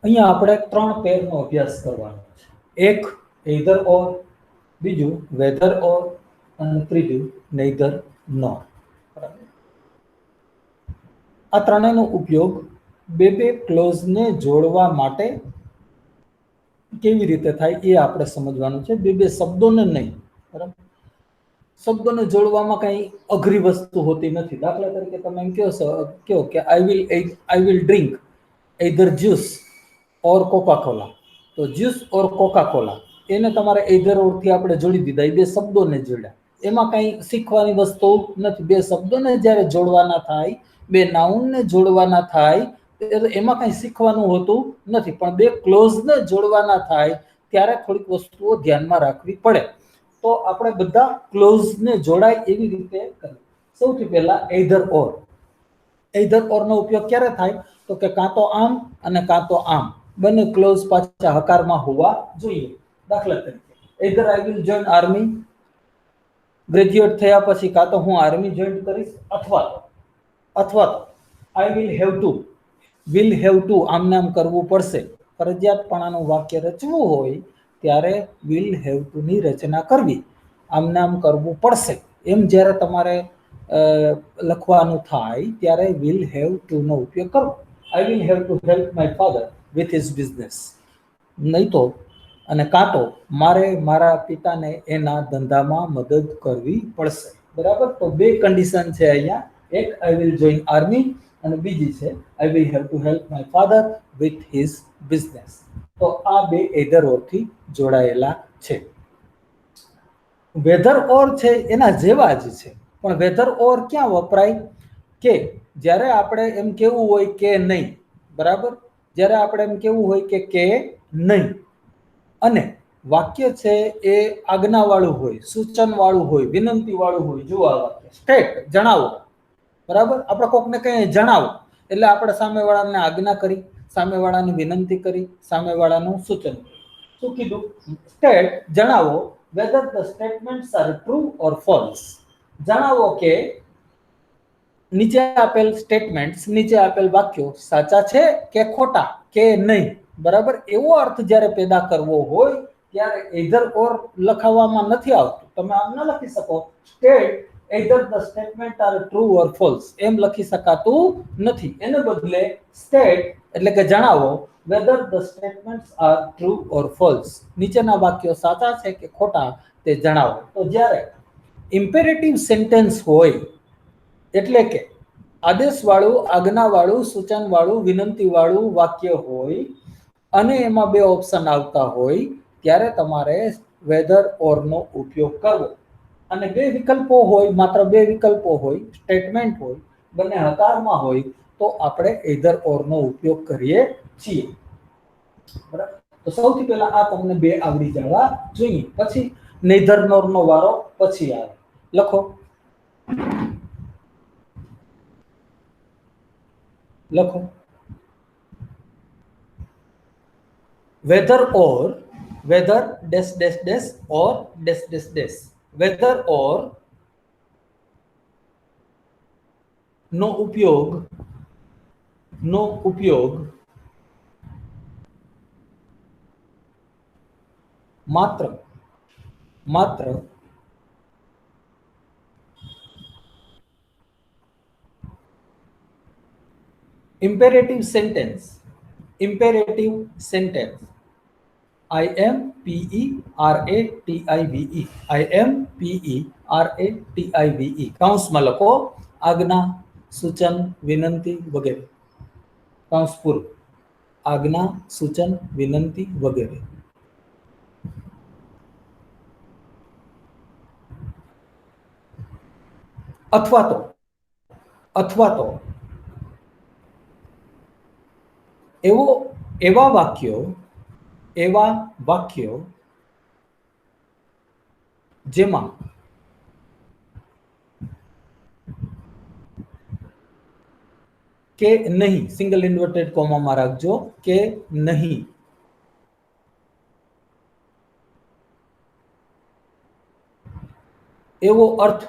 અહીંયા આપણે ત્રણ પેરનો અભ્યાસ કરવાનો છે. એક either or, બીજું whether or, અને ત્રીજું neither nor. બરાબર. આ ત્રણેયનો ઉપયોગ બે બે ક્લોઝને જોડવા માટે કેવી રીતે થાય એ આપણે સમજવાનું છે. બે બે શબ્દોને નહીં. બરાબર. શબ્દોને જોડવામાં કઈ અઘરી વસ્તુ હોતી નથી. દાખલા તરીકે તમે એમ કહો કે I will drink either juice or Coca Cola. તો જ્યુસ ઓર કોકા કોલા એને તમારે either or થી આપણે જોડી દીધા. એ બે શબ્દોને જોડ્યા. એમાં કઈ શીખવાની વસ્તુ નથી. બે શબ્દોને જ્યારે જોડવાના થાય, બે નાઉનને જોડવાના થાય, એમાં કઈ શીખવાનું હોતું નથી. પણ બે ક્લોઝને જોડવાના થાય ત્યારે થોડીક વસ્તુઓ ધ્યાનમાં રાખવી પડે. તો આપણે બધા ક્લોઝને જોડાય એવી રીતે કરીએ. સૌથી પહેલા either or. either or નો ઉપયોગ ક્યારે થાય? તો કે કાં તો આમ અને કાં તો આમ, બંને ક્લોઝ પાછા હકારમાં હોવા જોઈએ. દાખલા તરીકે either I will join army, graduate થયા પછી કાં તો હું આર્મી જોઈન કરીશ, અથવા તો I will have to આમ નામ કરવું પડશે. ફરજિયાતપણાનું વાક્ય રચવું હોય ત્યારે will have to ની રચના કરવી, આમ નામ કરવું પડશે. એમ જ્યારે તમારે લખવાનું થાય ત્યારે will have to નો ઉપયોગ કરો. I will have to help my father with his business. નહીં તો અને કાં તો મારે મારા પિતાને એના ધંધામાં મદદ કરવી પડશે. બરાબર. તો બે કન્ડિશન છે અહીંયા. એક I will join army અને બીજી છે I will have to help my father with his business. તો આ બે either or થી જોડાયેલા છે. whether or છે એના જેવા જ છે, પણ whether or ક્યાં વપરાય? કે જ્યારે આપણે એમ કેવું હોય કે નહીં. બરાબર. જ્યારે આપણે એમ કેવું હોય કે નહીં અને વાક્ય છે એ આજ્ઞાવાળું હોય, સૂચનવાળું હોય, વિનંતીવાળું હોય. જુઓ આ વાક્ય સ્ટેટ, જણાવો. બરાબર. આપણે કોકને કહીએ જણાવો એટલે આપણે સામેવાળાને આજ્ઞા કરી, સામેવાળાને વિનંતી કરી, સામેવાળાનું સૂચન. શું કીધું? સ્ટેટ, જણાવો whether the statements are true or false. જણાવો કે નીચે આપેલ સ્ટેટમેન્ટ્સ, નીચે આપેલ વાક્યો સાચા છે કે ખોટા કે નહીં. બરાબર. એવો અર્થ જ્યારે પેદા કરવો હોય ત્યારે either or લખાવવામાં નથી આવતું. તમે આમ ન લખી શકો state either the statement are true or false, એમ લખી શકાતું નથી. એને બદલે સ્ટેટ એટલે કે જણાવો whether the statements are true or false, નીચેના વાક્યો સાચા છે કે ખોટા તે જણાવો. તો જ્યારે ઇમ્પેરેટિવ સેન્ટેન્સ હોય એટલે કે આદેશવાળું, આજ્ઞાવાળું, સૂચનવાળું, વિનંતીવાળું વાક્ય હોય અને એમાં બે ઓપ્શન આવતા હોય ત્યારે તમારે whether or નો ઉપયોગ કરવો. અને બે વિકલ્પો હોય, માત્ર બે વિકલ્પો હોય, સ્ટેટમેન્ટ હોય, બંને હકારમાં હોય તો આપણે either or નો ઉપયોગ કરીએ છીએ. બરાબર. તો સૌથી પહેલા આ તમને બે આવડી જવા જોઈએ. પછી neither nor નો વારો પછી આવે. લખો whether dash dash dash or dash dash dash. whether or નો ઉપયોગ માત્ર imperative sentence, IMPERATIVE, કૌંસમાં લખો આજ્ઞા, સૂચન, વિનંતી વગેરે. કૌંસ પૂરું. આજ્ઞા, સૂચન, વિનંતી વગેરે. અથવા તો એવા વાક્યો જેમાં કે નહીં, સિંગલ ઇન્વર્ટેડ કોમામાં રાખજો, કે નહીં એવો અર્થ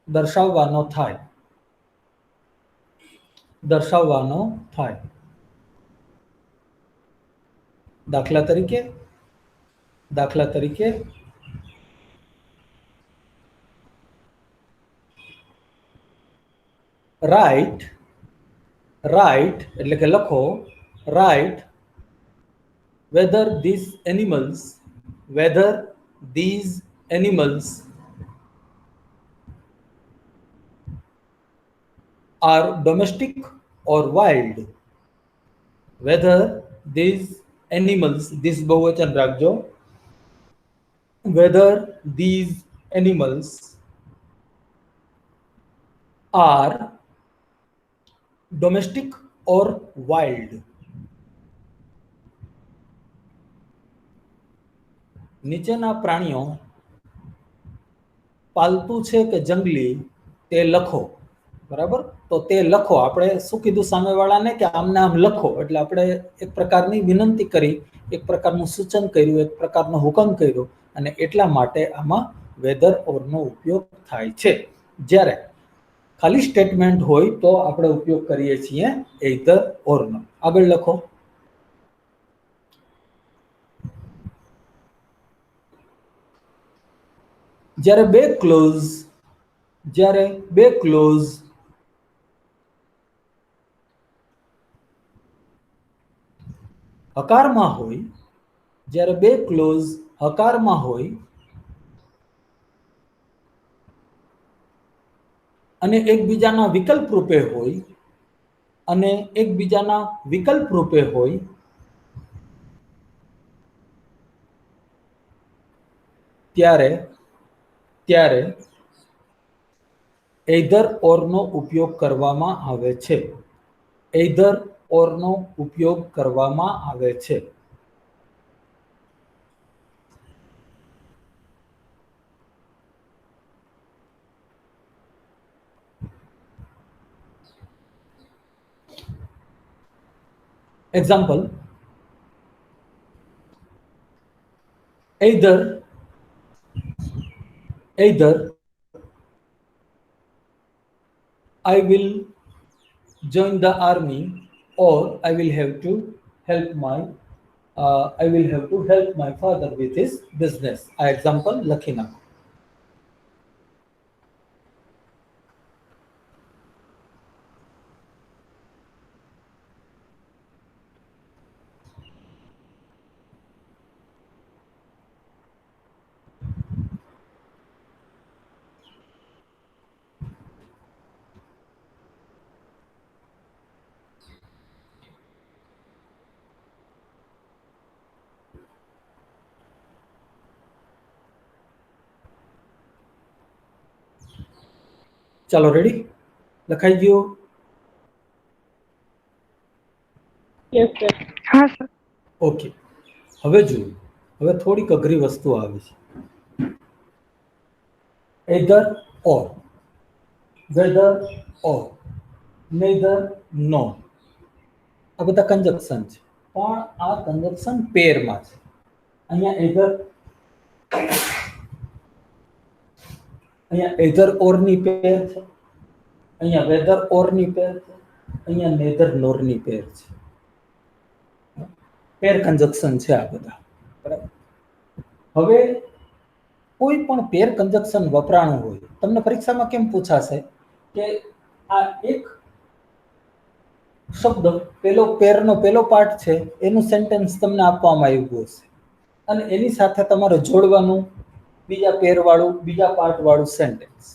દર્શાવવાનો થાય દર્શાવવાનો થાય દાખલા તરીકે રાઇટ એટલે કે લખો right whether these animals are domestic or wild, whether these animals, this बहुवचन રાખજો, whether these animals are domestic or wild. નીચેના પ્રાણીઓ પાલતુ છે કે જંગલી તે લખો. બરાબર, તો તે લખો. આપણે શું કીધું સામેવાળાને કે આમને આમ લખો, એટલે આપણે એક પ્રકારની વિનંતી કરી, એક પ્રકારનું સૂચન કર્યું, એક પ્રકારનો હુકમ કર્યો, અને એટલા માટે આમાં વેધર ઓરનો ઉપયોગ થાય છે. જ્યારે ખાલી સ્ટેટમેન્ટ હોય તો આપણે ઉપયોગ કરીએ છીએ એઇધર ઓરનો. આગળ લખો. જ્યારે બે ક્લોઝ હકારમાં હોય, જ્યારે બે ક્લોઝ હકારમાં હોય અને એકબીજાના વિકલ્પ રૂપે હોય, ત્યારે એઇધર ઓરનો ઉપયોગ કરવામાં આવે છે. એઇધર ઓરનો ઉપયોગ કરવામાં આવે છે. Example, either I will join the army or I will have to help my father with his business. આ એક્ઝામ્પલ લખી નાખો. ચાલો, રેડી? લખાઈ ગયું? Yes sir. હા સર. ઓકે. હવે જોયું, હવે થોડીક અઘરી વસ્તુ આવી છે. either or, whether or, neither nor, આ બધા કંજક્શન છે, પણ આ કંજક્શન પેરમાં છે. અહીંયા either or ની પેર છે, અહીંયા whether or ની પેર છે, અહીંયા neither nor ની પેર છે. પેર કંજક્શન છે આ બધા. બરાબર. હવે કોઈ પણ પેર કંજક્શન વપરાણું હોય, તમને પરીક્ષામાં કેમ પૂછાશે કે આ એક શબ્દ પેલો પાર્ટ છે, એનું સેન્ટેન્સ તમને આપવામાં આવ્યું હશે અને એની સાથે તમારે જોડવાનું બીજા પાર્ટ વાળું સેન્ટેન્સ.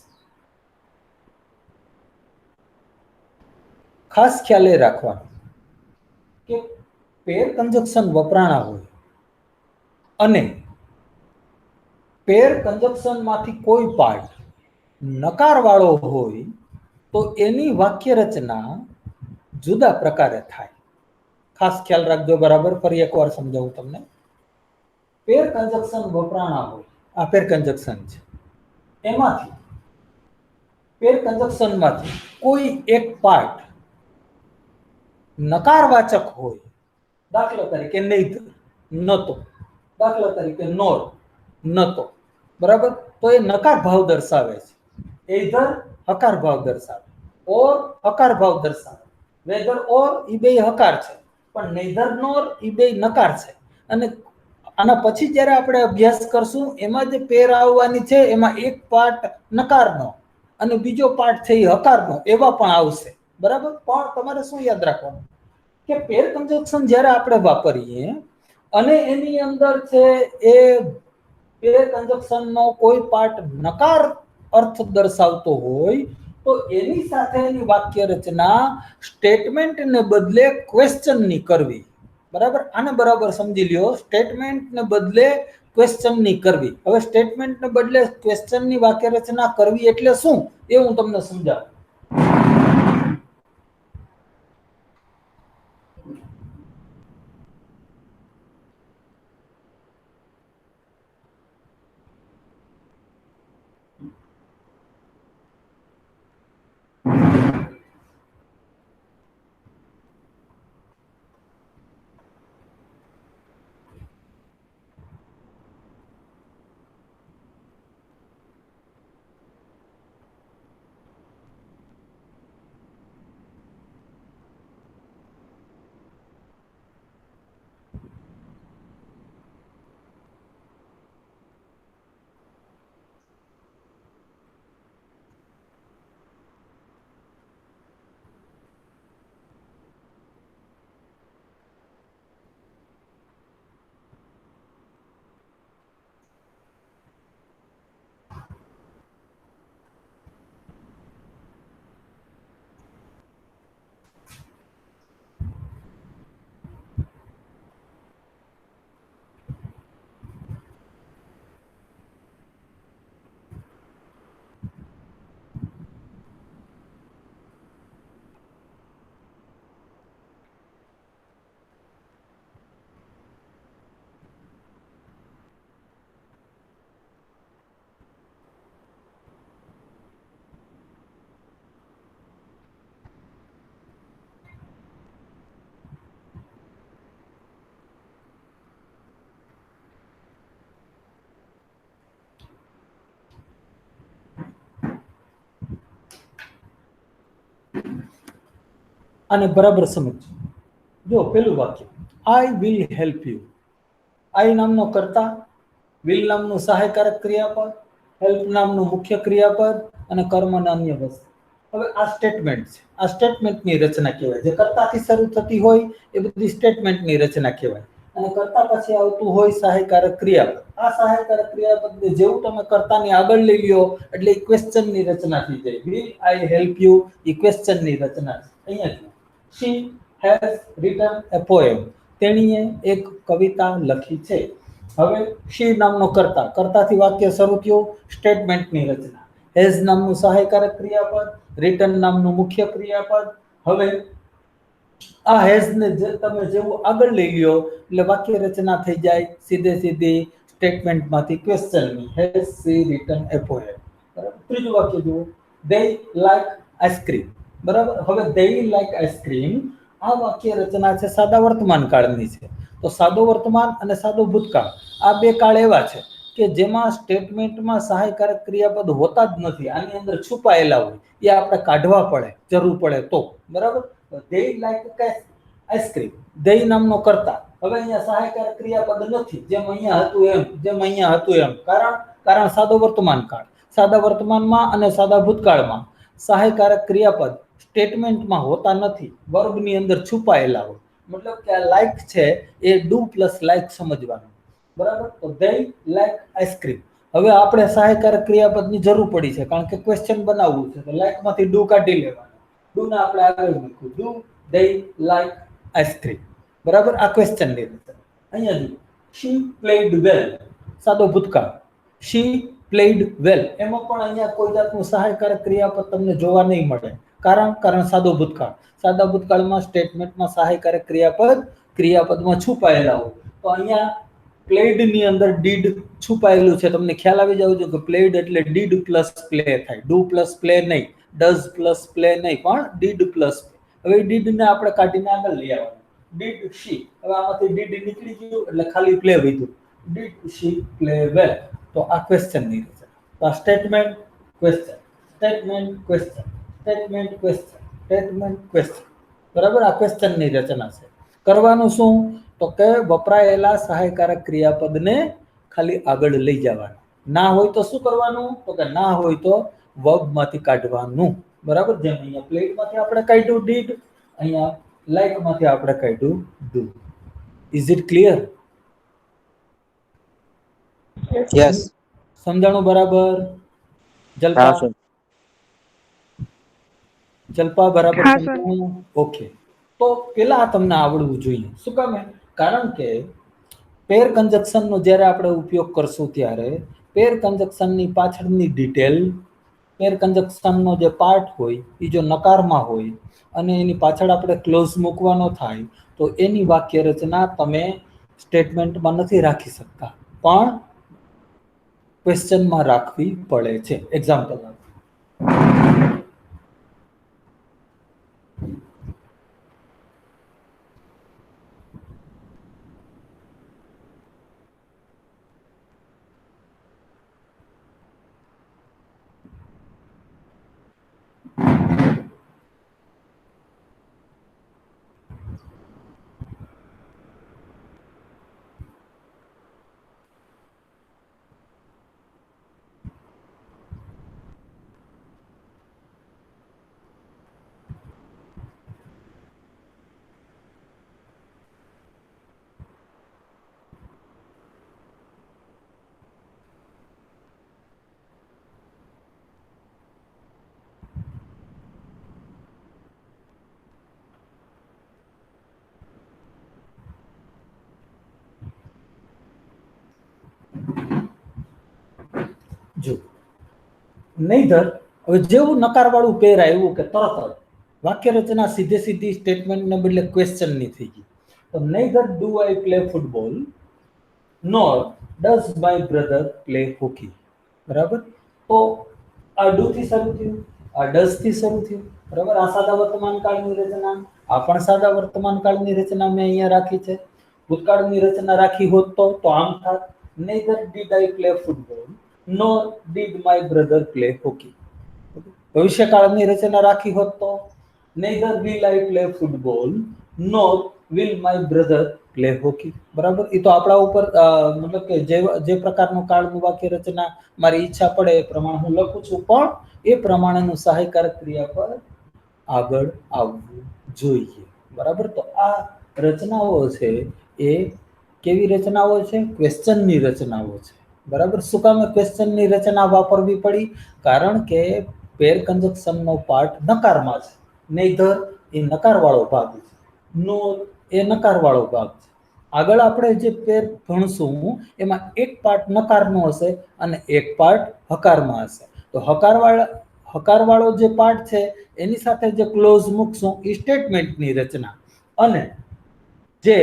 ખાસ ખ્યાલ એ રાખવાનો કે પેર કંજક્શન વપરાણા હોય અને પેર કંજક્શન માંથી કોઈ પાર્ટ નકાર વાળો હોય તો એની વાક્ય રચના જુદા પ્રકારે થાય. ખાસ ખ્યાલ રાખજો. બરાબર, ફરી એકવાર સમજાવું તમને. પેર કંજક્શન વપરાણા હોય, આ પેર કંજક્શન છે, એમાંથી પેર કંજક્શન માંથી કોઈ એક પાર્ટ નકારવાચક હોય, દાખલા તરીકે neither, નતો, દાખલા તરીકે nor, નતો. બરાબર, તો એ નકાર ભાવ દર્શાવે છે. either હકાર ભાવ દર્શાવે or હકાર ભાવ દર્શાવે. whether or એ બે હકાર છે પણ neither nor એ બે નકાર છે. અને આના પછી જ્યારે આપણે અભ્યાસ કરશું એમાં જે પેર આવવાની છે એમાં એક પાર્ટ નકારનો અને બીજો પાર્ટ છે એ હકારનો એવા પણ આવશે. બરાબર. પણ તમારે શું યાદ રાખવાનું કે પેર કન્જક્શન જ્યારે આપણે વાપરીએ અને એની અંદર છે એ પેર કન્જક્શન નો કોઈ પાર્ટ નકાર અર્થ દર્શાવતો હોય તો એની સાથેની વાક્ય રચના સ્ટેટમેન્ટ ને બદલે ક્વેશ્ચન ની કરવી. બરાબર. આને બરાબર સમજી લ્યો. સ્ટેટમેન્ટ ને બદલે ક્વેશ્ચન ની કરવી. હવે સ્ટેટમેન્ટ ને બદલે ક્વેશ્ચન ની વાક્ય રચના કરવી એટલે શું એ હું તમને સમજાવું. આને બરાબર સમજો. જો પેલું વાક્ય આઈ વિલ હેલ્પ યુ. આઈ નામનો કર્તા, વિલ નામનું સહાયકારક ક્રિયાપદ, હેલ્પ નામનું મુખ્ય ક્રિયાપદ અને કર્મના અન્ય વસ્તુ. હવે આ સ્ટેટમેન્ટ છે. આ સ્ટેટમેન્ટની રચના કહેવાય. જે કર્તાથી શરૂ થતી હોય એ બધી સ્ટેટમેન્ટની રચના કહેવાય. અને કર્તા પછી આવતું હોય સહાયકારક ક્રિયાપદ. આ સહાયકારક ક્રિયાપદને જેવું તમે કર્તાની આગળ લઈ લ્યો એટલે ક્વેશ્ચનની રચના થઈ જાય. વિલ આઈ હેલ્પ યુ એ ક્વેશ્ચનની રચના છે. અહીંયા she has written a poem. તેણીએ એક કવિતા લખી છે. હવે she નામનો કર્તા, કર્તાથી વાક્ય શરૂ થયું, સ્ટેટમેન્ટની રચના. has નામનું સહાયકારક ક્રિયાપદ, written નામનું મુખ્ય ક્રિયાપદ. હવે આ has ને તમે જેવું આગળ લઈ લ્યો એટલે વાક્ય રચના થઈ જાય સીધે સીધી સ્ટેટમેન્ટમાંથી ક્વેશ્ચનની. has she written a poem. બરાબર. ત્રીજું વાક્ય જુઓ. they like ice cream. બરાબર. હવે they like ice cream આ વાક્ય રચના છે સાદા વર્તમાન કાળની છે. તો સાદો વર્તમાન અને સાદો ભૂતકાળ આ બે કાળ એવા છે કે જેમાં સ્ટેટમેન્ટમાં સહાયકારક ક્રિયાપદ હોતા જ નથી. આની અંદર છુપાયેલા હોય એ આપણે કાઢવા પડે જરૂર પડે તો. બરાબર. they like ice cream. they નામનો કર્તા. હવે અહીંયા સહાયકારક ક્રિયાપદ નથી જેમ અહીંયા હતું એમ. કારણ સાદો વર્તમાન કાળ. સાદા વર્તમાનમાં અને સાદા ભૂતકાળમાં સહાયકારક ક્રિયાપદ સ્ટેટમેન્ટમાં હોતા નથી, વર્બની અંદર છુપાયેલા હોય. મતલબ કે આ લાઈક છે એ ડુ પ્લસ લાઈક સમજવાનું. બરાબર. તો they like ice cream. હવે આપણે સહાયકારક ક્રિયાપદની જરૂર પડી છે કારણ કે ક્વેશ્ચન બનાવવું છે તો લાઈક માંથી ડુ કાઢી લેવાનું. ડુ ને આપણે આગળ મૂક્યું. Do they like ice cream. બરાબર. આ ક્વેશ્ચન ની અંદર અહીંયા જુઓ. she played well. સાદો ભૂતકાળ. she played well. એમાં પણ અહીંયા કોઈ જાતનું સહાયકારક ક્રિયાપદ તમને જોવા નહીં મળે. કારણ સાદો ભૂતકાળ. સાદા ભૂતકાળમાં સ્ટેટમેન્ટમાં સહાયકારક ક્રિયાપદમાં છુપાયેલા હોય. તો અહીંયા પ્લેડ ની અંદર ડીડ છુપાયેલું છે. તમને ખ્યાલ આવી જાવ કે પ્લેડ એટલે ડીડ પ્લસ પ્લે થાય. ડુ પ્લસ પ્લે નહીં, ડઝ પ્લસ પ્લે નહીં, પણ ડીડ પ્લસ. હવે ડીડ ને આપણે કાઢીને આગળ લઈ આવવાનું. Did she. હવે આમાંથી ડીડ નીકળી ગયું એટલે ખાલી પ્લે વધ્યું. Did she play well. તો આ ક્વેશ્ચન ની રચના. તો આ statement question. Statement question, statement question, statement question. બરાબર, આ ક્વેશ્ચનની રચના છે. કરવાનું શું? તો કે વપરાયેલા સહાયકારક ક્રિયાપદને ખાલી આગળ લઈ જવાનું. ના હોય તો શું કરવાનું? તો કે ના હોય તો વર્બ માંથી કાઢવાનું. બરાબર, જેમ અહીંયા પ્લેટમાંથી આપણે કાઢ્યું ડીડ, અહીંયા લાઇકમાંથી આપણે કાઢ્યું do. Is it clear? Yes. સમજાણું બરાબર? હા જલ્પા, સર. જલ્પા બરાબર હા, સર. સમજાણું? ઓકે. તો પેલા તમને આવડવું જોઈએ. શું કામ? કારણ કે પેર કન્જક્શનનો જ્યારે આપણે ઉપયોગ કરશું ત્યારે પેર કન્જક્શનની પાછળની ડિટેલ, પેર કન્જક્શનનો જે પાર્ટ હોય એ જો નકારમાં હોય અને એની પાછળ આપણે ક્લોઝ મૂકવાનો થાય તો એની વાક્ય રચના તમે સ્ટેટમેન્ટમાં નથી રાખી શકતા, પણ ક્વેશ્ચનમાં રાખવી પડે છે. એક્ઝામ્પલ આપો. જો નહીતર હવે જેવું નકારવાળું પેર આવ્યું કે તરત જ વાક્ય રચના સીધે સીધી સ્ટેટમેન્ટને બદલે ક્વેશ્ચનની થઈ ગઈ. તો નહીતર do I play football nor does my brother play hockey. બરાબર, તો આ ડુ થી શરૂ થયું, આ ડઝ થી શરૂ થયું. બરાબર, આ સાદા વર્તમાન કાળની રચના, આ પણ સાદા વર્તમાન કાળની રચના મેં અહીંયા રાખી છે. ભૂતકાળની રચના રાખી હોત તો આમ થાત, neither did I play football nor did my brother play hockey. ભવિષ્યકાળની રચના રાખી હોત તો neither will I play football nor will my brother play hockey. બરાબર, એ તો આપણા ઉપર મતલબ કે જે પ્રકારનું કાળનું વાક્ય રચના મારી ઈચ્છા પડે એ પ્રમાણે હું લખું છું, પણ એ પ્રમાણેનું સહાયકારક ક્રિયા પર આગળ આવવું જોઈએ. બરાબર, તો આ રચનાઓ છે એ કેવી રચનાઓ છે? ક્વેશ્ચનની રચનાઓ છે. બરાબર, શું કામ ક્વેશ્ચનની રચના વાપરવી પડી? કારણ કે પેર કન્જક્શનનો પાર્ટ નકારમાં છે. નેધર એ નકારવાળો ભાગ છે, નોર એ નકારવાળો ભાગ છે. આગળ આપણે જે પેર ભણશું એમાં એક પાર્ટ નકારનો હશે અને એક પાર્ટ હકારમાં હશે. તો હકારવાળો જે પાર્ટ છે એની સાથે જે ક્લોઝ મૂકશું એ સ્ટેટમેન્ટની રચના, અને જે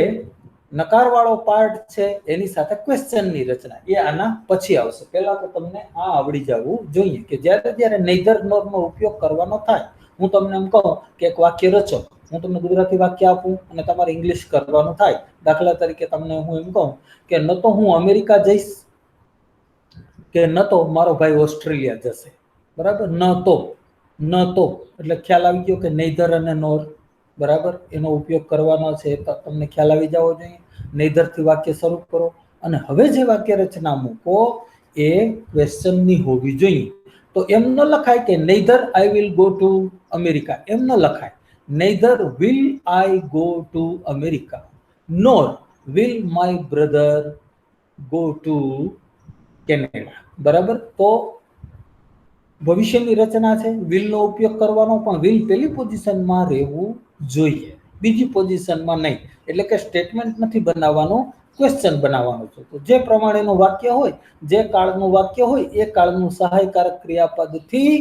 નકારવાળો પાર્ટ છે એની સાથે ક્વેશ્ચનની રચના એ આના પછી આવશે. પહેલા તો તમને આ આવડી જવું જોઈએ કે જ્યારે નેધર નોરનો ઉપયોગ કરવાનો થાય, હું તમને એમ કહું કે એક વાક્ય રચો, હું તમને ગુજરાતી વાક્ય આપું અને તમારે ઇંગ્લિશ કરવાનું થાય. દાખલા તરીકે તમને હું એમ કહું કે ન તો હું અમેરિકા જઈશ કે ન તો મારો ભાઈ ઓસ્ટ્રેલિયા જશે. બરાબર, ન તો એટલે ખ્યાલ આવી ગયો કે નેધર અને નોર. બરાબર, એનો ઉપયોગ કરવાનો છે તો તમને ખ્યાલ આવી જવો જોઈએ. નેધર થી વાક્ય શરૂ કરો અને હવે જે વાક્ય રચના મૂકો એ ક્વેશ્ચનની હોવી જોઈએ. તો એમ ન લખાય કે neither I will go to America, એમ ન લખાય. Neither will I go to America nor will my brother go to Canada. બરાબર, તો ભવિષ્યની રચના છે, વિલનો ઉપયોગ કરવાનો, પણ વિલ પેલી પોઝિશનમાં રહેવું જોઈએ, બીજી પોઝિશનમાં નહીં. એટલે કે સ્ટેટમેન્ટ નથી બનાવવાનું, ક્વેશ્ચન બનાવવાનું છે. તો જે પ્રમાણેનું વાક્ય હોય, જે કાળનું વાક્ય હોય એ કાળનું સહાયકારક ક્રિયાપદથી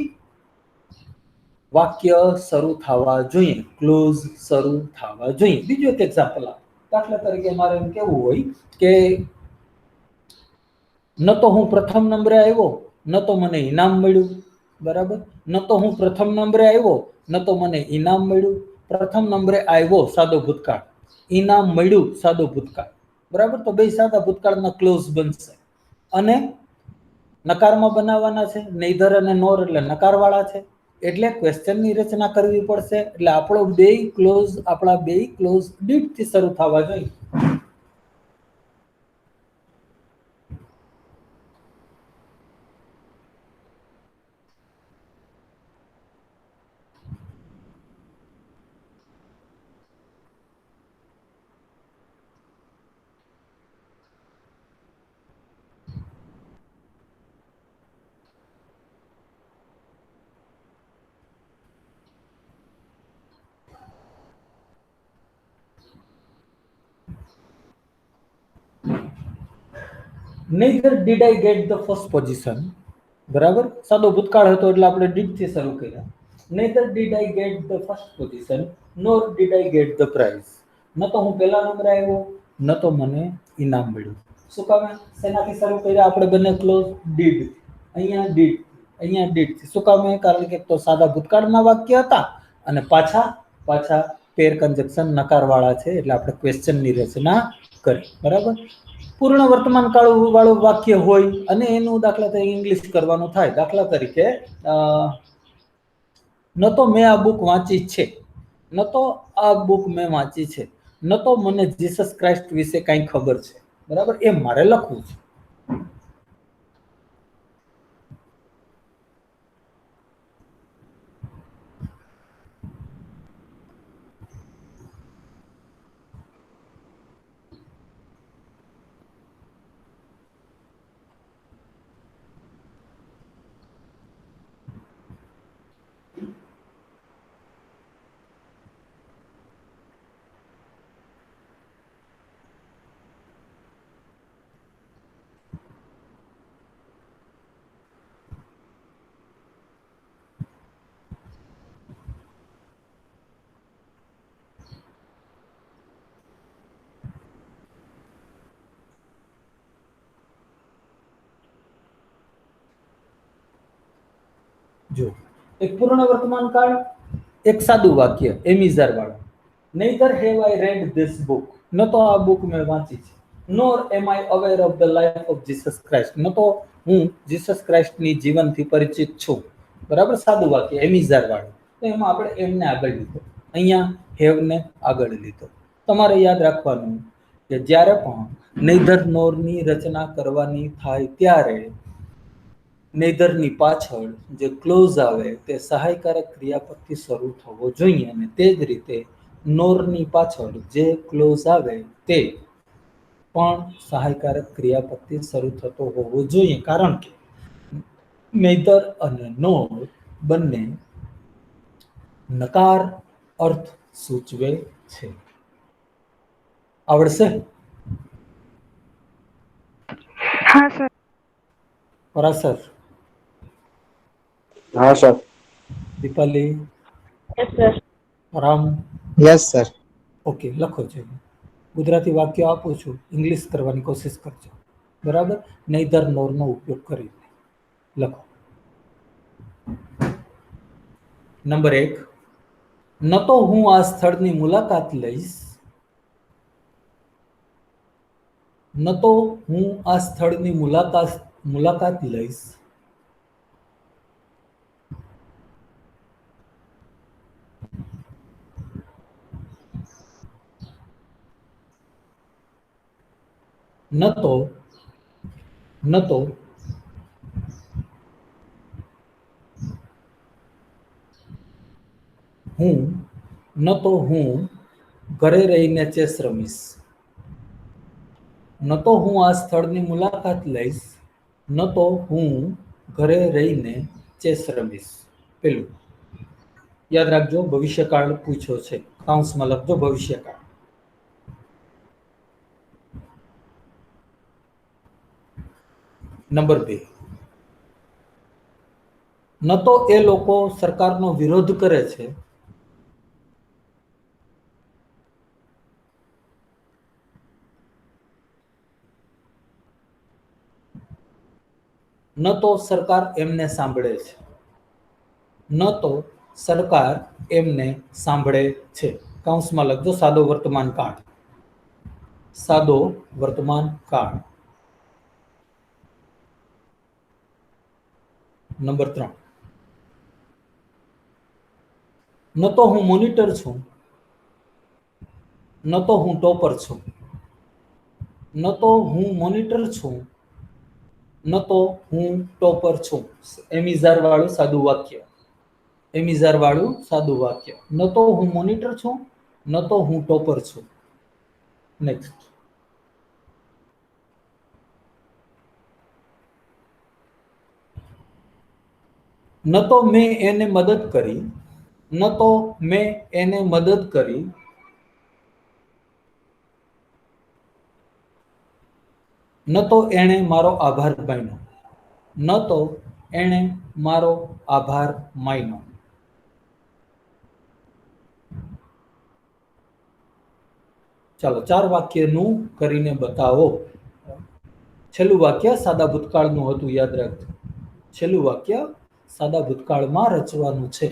વાક્ય શરૂ થવા જોઈએ, ક્લોઝ શરૂ થવા જોઈએ. બીજું એક એક્ઝામ્પલ આપો. દાખલા તરીકે મારે એમ કેવું હોય કે ન તો હું પ્રથમ નંબરે આવ્યો, ન તો મને ઇનામ મળ્યું. બરાબર, ન તો હું પ્રથમ નંબરે આવ્યો, ન તો મને ઇનામ મળ્યું. પ્રથમ નંબરે આવ્યો સાદો ભૂતકાળ, ઇનામ મળ્યું સાદો ભૂતકાળ. બરાબર, તો બે સાદા ભૂતકાળના ક્લોઝ બનશે. અને નકારમાં બનાવવાના છે, નેધર અને નોર એટલે નકારવાળા છે, એટલે ક્વેશ્ચનની રચના કરવી પડશે. એટલે આપણા બે ક્લોઝ ડીડ થી શરૂ થવા જોઈએ. Neither did I get the first position. બરાબર, સાદો ભૂતકાળ હતો એટલે આપણે did થી શરૂ કર્યા. Neither did I get the first position nor did I get the prize. ન તો હું પહેલા નંબરે આવ્યો, ન તો મને ઇનામ મળ્યું. શું કામ? શેનાથી શરૂ કર્યા આપણે બંને ક્લોઝ? did. અહીંયા did. શું કામ? કારણ કે તો સાદા ભૂતકાળના વાક્ય હતા અને પાછા પેર કન્જક્શન નકારવાળા છે, એટલે આપણે ક્વેશ્ચનની રચના કરી. બરાબર, પૂર્ણ વર્તમાન કાળ વાળું વાક્ય હોય અને એનું દાખલા તરીકે ઇંગ્લિશ કરવાનું થાય. દાખલા તરીકે ન તો મેં આ બુક વાંચી છે, ન તો આ બુક મેં વાંચી છે, ન તો મને જીસસ ક્રાઇસ્ટ વિશે કંઈ ખબર છે. બરાબર, એ મારે લખવું છે. જો એક પૂર્ણ વર્તમાન કાળ, એક સાદું વાક્ય એમિઝાર વાળું. neither have I read this book. ન તો આ બુક મેં વાંચી છે. nor am I aware of the life of Jesus Christ. ન તો હું જીસસ ક્રાઇસ્ટની જીવનથી પરિચિત છું. બરાબર, સાદું વાક્ય એમિઝાર વાળું. તો એમાં આપણે એમને આગળ લીધો, અહીંયા હેવ ને આગળ લીધો. તમારે યાદ રાખવાનું કે જ્યારે પણ neither nor ની રચના કરવાની થાય ત્યારે નેધરની પાછળ જે ક્લોઝ આવે તે સહાયકારક ક્રિયાપદથી શરૂ થવો જોઈએ, અને તે જ રીતે નોરની પાછળ જે ક્લોઝ આવે તે પણ સહાયકારક ક્રિયાપદથી શરૂ થતો હોવો જોઈએ, કારણ કે નેધર અને નોર બંને નકાર અર્થ સૂચવે છે. આવડશે? હા સર. પરાસર, હા sir. Dipali, Yes, sir. Ram, Yes, sir. Okay, લખો છો. ગુજરાતી વાક્ય આપું છું, ઇંગ્લિશ કરવાની કોશિશ કરજો. બરાબર, નેધર નોરનો ઉપયોગ કરીને લખો. નંબર 1, ન તો હું આ સ્થળની મુલાકાત લઈશ, ન તો હું આ સ્થળની મુલાકાત લઈશ, ન તો હું ઘરે રહીને ચેસ રમીશ. ન તો હું આ સ્થળની મુલાકાત લઈશ, ન તો હું ઘરે રહીને ચેસ રમીશ. પેલું યાદ રાખજો, ભવિષ્યકાળ પૂછ્યો છે, કાઉન્સમાં લખજો ભવિષ્યકાળ. નંબર 2, ન તો એ લોકો સરકારનો વિરોધ કરે છે, ન તો સરકાર એમને સાંભળે છે. ન તો સરકાર એમને સાંભળે છે. કાઉન્સમાં લખજો સાદો વર્તમાન કાળ. સાદો વર્તમાન કાળ. નંબર 3, ન તો હું મોનિટર છું, ન તો હું ટોપર છું. ન તો હું મોનિટર છું, ન તો હું ટોપર છું. એમિઝાર વાળું સાદું વાક્ય. એમિઝાર વાળું સાદું વાક્ય. ન તો હું મોનિટર છું, ન તો હું ટોપર છું. નેક્સ્ટ. ન તો મેં એને મદદ કરી, ન તો મેં એને મદદ કરી, ન તો એણે મારો આભાર માન્યો, ન તો એણે મારો આભાર માન્યો. ચાલો 4 વાક્યનું કરીને બતાવો. છેલ્લું વાક્ય સાદા ભૂતકાળનું હતું, યાદ રાખજો. છેલ્લું વાક્ય સાદા ભૂતકાળમાં રચવાનું છે.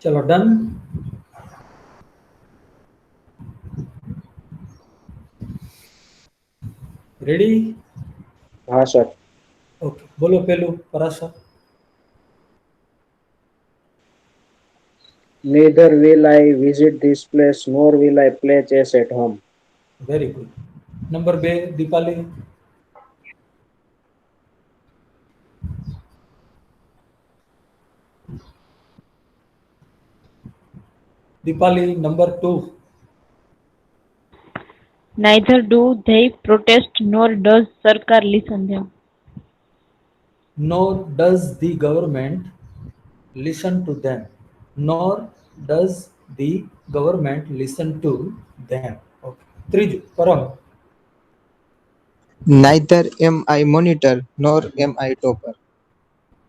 चलो डन. રેડી? હા સર. ઓકે, બોલો પેલું Parashar. Neither will I visit this place nor will I play chess at home. Very good. Number 2 Dipali. Dipali number 2. Neither do they protest nor does Sarkar listen them. Nor does the government listen to them. Nor does the government listen to them. Okay. ત્રીજું પરમ. Neither am I monitor nor am I topper.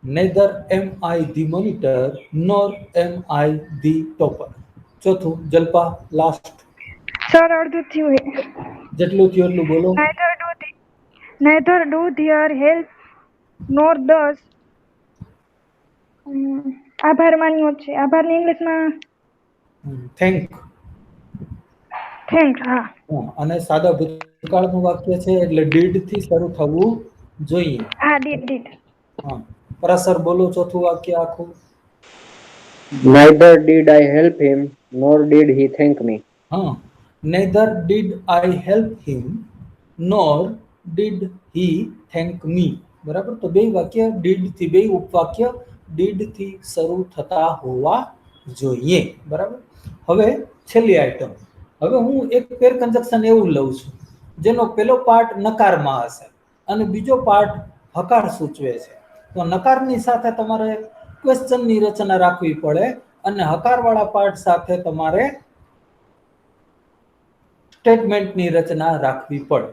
Neither am I the monitor nor am I the topper. ચોથું Jalpa last. Sir અડધું થયું હે. જેટલું થયું એટલું બોલો. neither do their help nor does આભાર માન્યો છે. આભારની ઇંગ્લિશમાં થેન્ક. થેન્ક. હા, અને સાદા ભૂતકાળનું વાક્ય છે એટલે ડીડ થી શરૂ થવું જોઈએ. હા, ડીડ. હા, પરાસર બોલો ચોથું વાક્ય આખું. Neither did I help him nor did he thank me. હા, neither did I help him nor did he thank me. બરાબર. તો બે વાક્ય ડીડ થી, બે ઉપવાક્ય ડીડ થી શરૂ થતા હોવા જોઈએ. બરાબર. હવે છેલ્લી આઈટમ. હવે હું એક પેર કન્જક્શન એવું લઉં છું જેનો પેલો પાર્ટ નકારમાં હશે અને બીજો પાર્ટ હકાર સૂચવે છે. તો નકારની સાથે તમારે ક્વેશ્ચનની રચના રાખવી પડે અને હકારવાળા પાર્ટ સાથે તમારે સ્ટેટમેન્ટની રચના રાખવી પડે.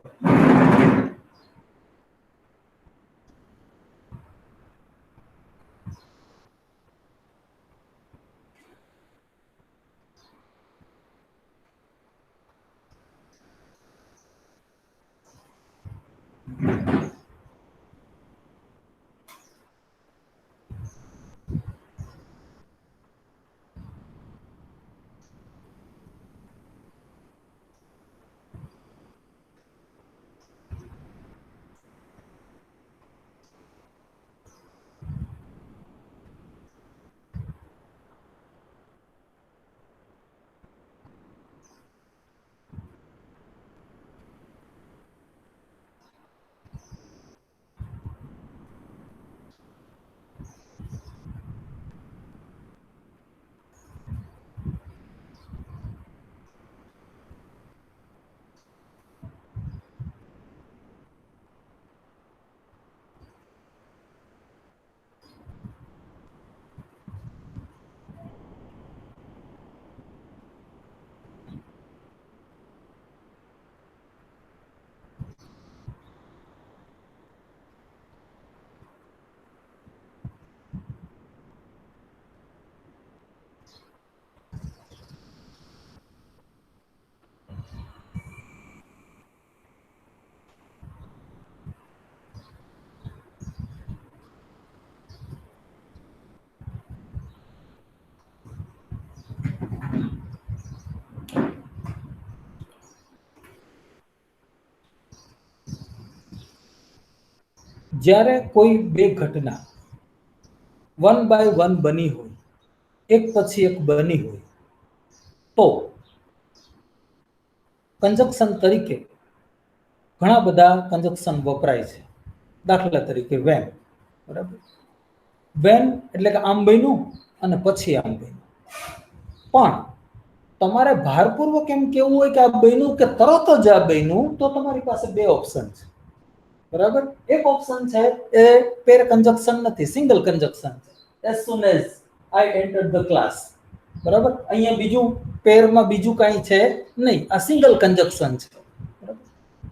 જ્યારે કોઈ બે ઘટના વન બાય વન બની હોય, એક પછી એક બની હોય, તો કંજક્શન તરીકે ઘણા બધા કંજક્શન વપરાય છે. દાખલા તરીકે વેન. બરાબર. વેન એટલે કે આમ બન્યું અને પછી આમ બન્યું. પણ તમારે ભારપૂર્વક એમ કેવું હોય કે આ બન્યું કે તરત જ આ બન્યું, તો તમારી પાસે બે ઓપ્શન છે. બરાબર. એક ઓપ્શન છે એ પેર કંજક્શન નથી, સિંગલ કંજક્શન છે. as soon as I entered the class. બરાબર. અહીંયા બીજું પેરમાં બીજું કાંઈ છે નહીં, આ સિંગલ કંજક્શન છે. બરાબર.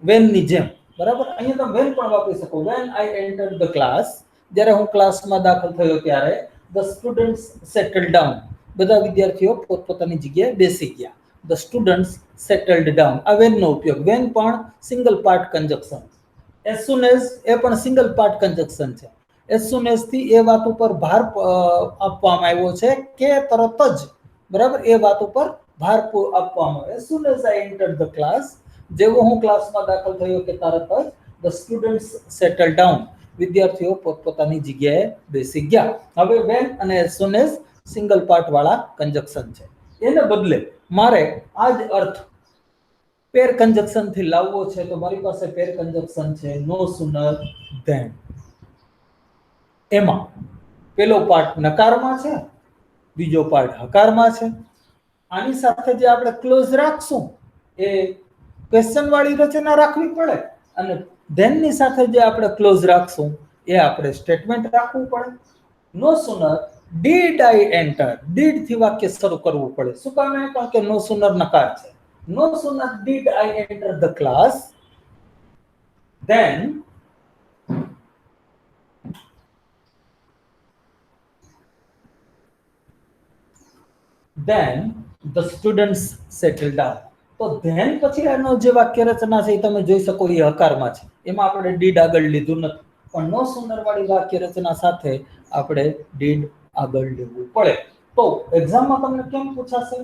વેન ની જેમ. બરાબર. અહીંયા તમે વેન પણ વાપરી શકો. when I entered the class, જ્યારે હું ક્લાસમાં દાખલ થયો ત્યારે the students settled down. બધા વિદ્યાર્થીઓ પોતપોતાની જગ્યાએ બેસી ગયા. the students settled down. આ વેન નો ઉપયોગ. વેન પણ single part conjunction. as soon as એ પણ સિંગલ પાર્ટ કંજક્શન છે. એઝ સુન એઝ થી એ વાત ઉપર ભાર આપવામાં આવ્યો છે કે તરત જ, બરાબર, એ વાત ઉપર ભાર આપવામાં આવ્યો. As soon as I entered the class, જેવો હું ક્લાસમાં દાખલ થયો કે તરત જ ધ સ્ટુડન્ટ્સ સેટલ ડાઉન, વિદ્યાર્થીઓ પોતપોતાની જગ્યાએ બેસી ગયા. હવે વેન અને as soon as single part વાળા કંજક્શન છે. એને બદલે મારે આ જ અર્થ પેર કંજક્શન થી લાવવો છે, તો મારી પાસે પેર કંજક્શન છે નો સુનર ધેન. એમાં પેલો પાર્ટ નકારમાં છે, બીજો પાર્ટ હકારમાં છે. આની સાથે જે આપણે ક્લોઝ રાખશું એ ક્વેશ્ચન વાળી રચના રાખવી પડે, અને ધેન ની સાથે જે આપણે ક્લોઝ રાખશું એ આપણે સ્ટેટમેન્ટ રાખવું પડે. No sooner did I enter, did થી વાક્ય શરૂ કરવું પડે. શું કામ? કારણ કે નો સુનર નકાર છે. No sooner did I enter the class then the students settle down. તો then પછી આનો જે વાક્ય રચના છે એ તમે જોઈ શકો એ હકારમાં છે, એમાં આપણે ડીડ આગળ લીધું નથી, પણ નો સુનર વાળી વાક્ય રચના સાથે આપણે ડીડ આગળ લેવું પડે. તો એક્ઝામમાં તમને કેમ પૂછાશે?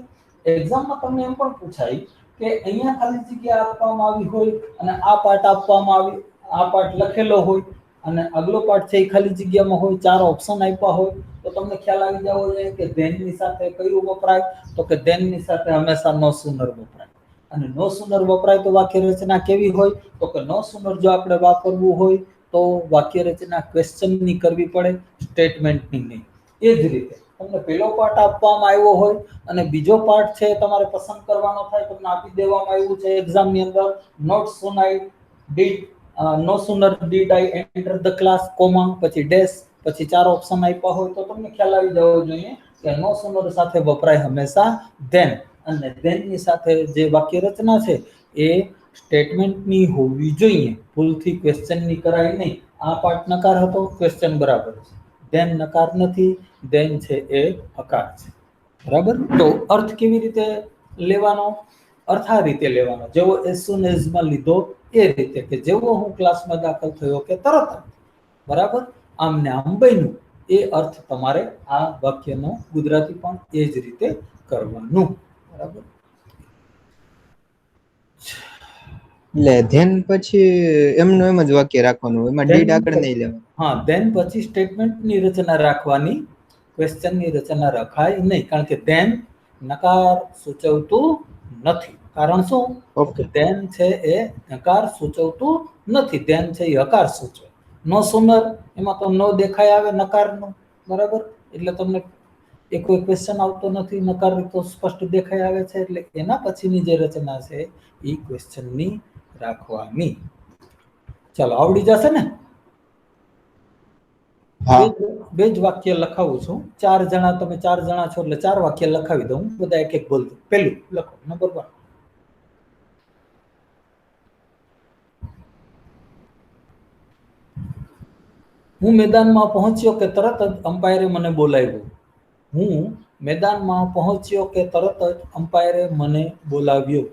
એક્ઝામમાં તમને એમ પણ પૂછાય કે અહીંયા ખાલી જગ્યા આપવામાં આવી હોય અને આ પાર્ટ આપવામાં આવી, આ પાર્ટ લખેલો હોય અને આગલો પાર્ટ છે એ ખાલી જગ્યામાં હોય, 4 ઓપ્શન આપ્યા હોય, તો તમને ખ્યાલ આવી જવો જોઈએ કે ધેન ની સાથે કયું વપરાય, તો કે ધેન ની સાથે હંમેશા નો સુનર વપરાય. અને નો સુનર વપરાય તો વાક્ય રચના કેવી હોય? તો કે નો સુનર જો આપણે વાપરવું હોય તો વાક્ય રચના ક્વેશ્ચન ની કરવી પડે, સ્ટેટમેન્ટ ની નહીં. એ જ રીતે તમને પહેલો પાર્ટ આપવામાં આવ્યો હોય અને બીજો પાર્ટ છે તમારે પસંદ કરવાનો થાય, તમને આપી દેવામાં આવ્યું છે એક્ઝામ ની અંદર, not soon I did no sooner did I enter the class comma પછી ડેશ પછી 4 ઓપ્શન આપ્યા હોય, તો તમને ખ્યાલ આવી જવો જોઈએ કે નો સુનર સાથે વપરાય હંમેશા ધેન, અને ધેન ની સાથે જે વાક્ય રચના છે એ સ્ટેટમેન્ટ ની હોવી જોઈએ, ભૂલથી ક્વેશ્ચન ની કરાય નહીં. આ પાર્ટ નકાર હતો, ક્વેશ્ચન બરાબર છે. ધેન નકાર નથી, ધેન છે એ હકાર છે, બરાબર. તો અર્થ કેવી રીતે લેવાનો? અર્થ આ રીતે લેવાનો, જેવો એઝ સુન એઝ માં લીધો એ રીતે, કે જેવો હું ક્લાસમાં દાખલ થયો કે તરત જ, બરાબર, આમ ને આમ બન્યું. એ અર્થ તમારે આ વાક્યનો ગુજરાતી પણ એ જ રીતે કરવાનું, બરાબર. એટલે ધેન પછી એમનું એમ જ વાક્ય રાખવાનું, એમાં ડીડ આગળ નહીં લેવાનું. હા, ધેન પછી સ્ટેટમેન્ટ ની રચના રાખવાની, ક્વેશ્ચન ની રચના રખાય નહીં, કારણ કે ધેન નકાર સૂચવતું નથી. કારણ શું? ઓકે. ધેન છે એ નકાર સૂચવતું નથી, ધેન છે એ હકાર સૂચવે. નો સુનર એમાં તો નો દેખાય આવે નકારનો, બરાબર, એટલે તમને એ કોઈ ક્વેશ્ચન આવતો નથી, નકાર તો સ્પષ્ટ દેખાય આવે છે, એટલે એના પછીની જે રચના છે એ ક્વેશ્ચન ની રાખવાની. ચાલો, આવડી જશે ને? હા. બે જ વાક્ય લખાવું છું. 4 જણા, તમે 4 જણા છો એટલે 4 વાક્ય લખાવી દઉં, બધા એક એક બોલ. પેલું લખો, નંબર 1. હું મેદાનમાં પહોંચ્યો કે તરત જ અમ્પાયરે મને બોલાવ્યો. હું મેદાનમાં પહોંચ્યો કે તરત જ અમ્પાયરે મને બોલાવ્યો.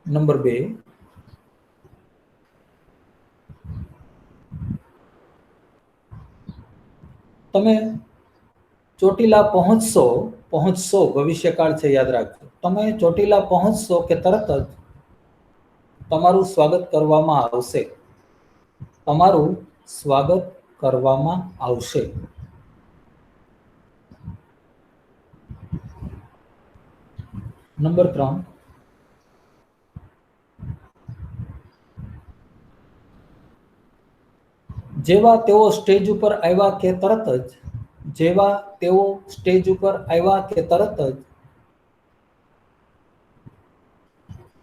નંબર 2. તમે ચોટીલા પહોંચશો ભવિષ્યકાળ છે, યાદ રાખજો. તમે ચોટીલા પહોંચશો કે તરત જ તમારું સ્વાગત કરવામાં આવશે. તમારું સ્વાગત કરવામાં આવશે. નંબર 3. જેવા તેઓ સ્ટેજ ઉપર આવ્યા કે તરત જ, જેવા તેઓ સ્ટેજ ઉપર આવ્યા કે તરત જ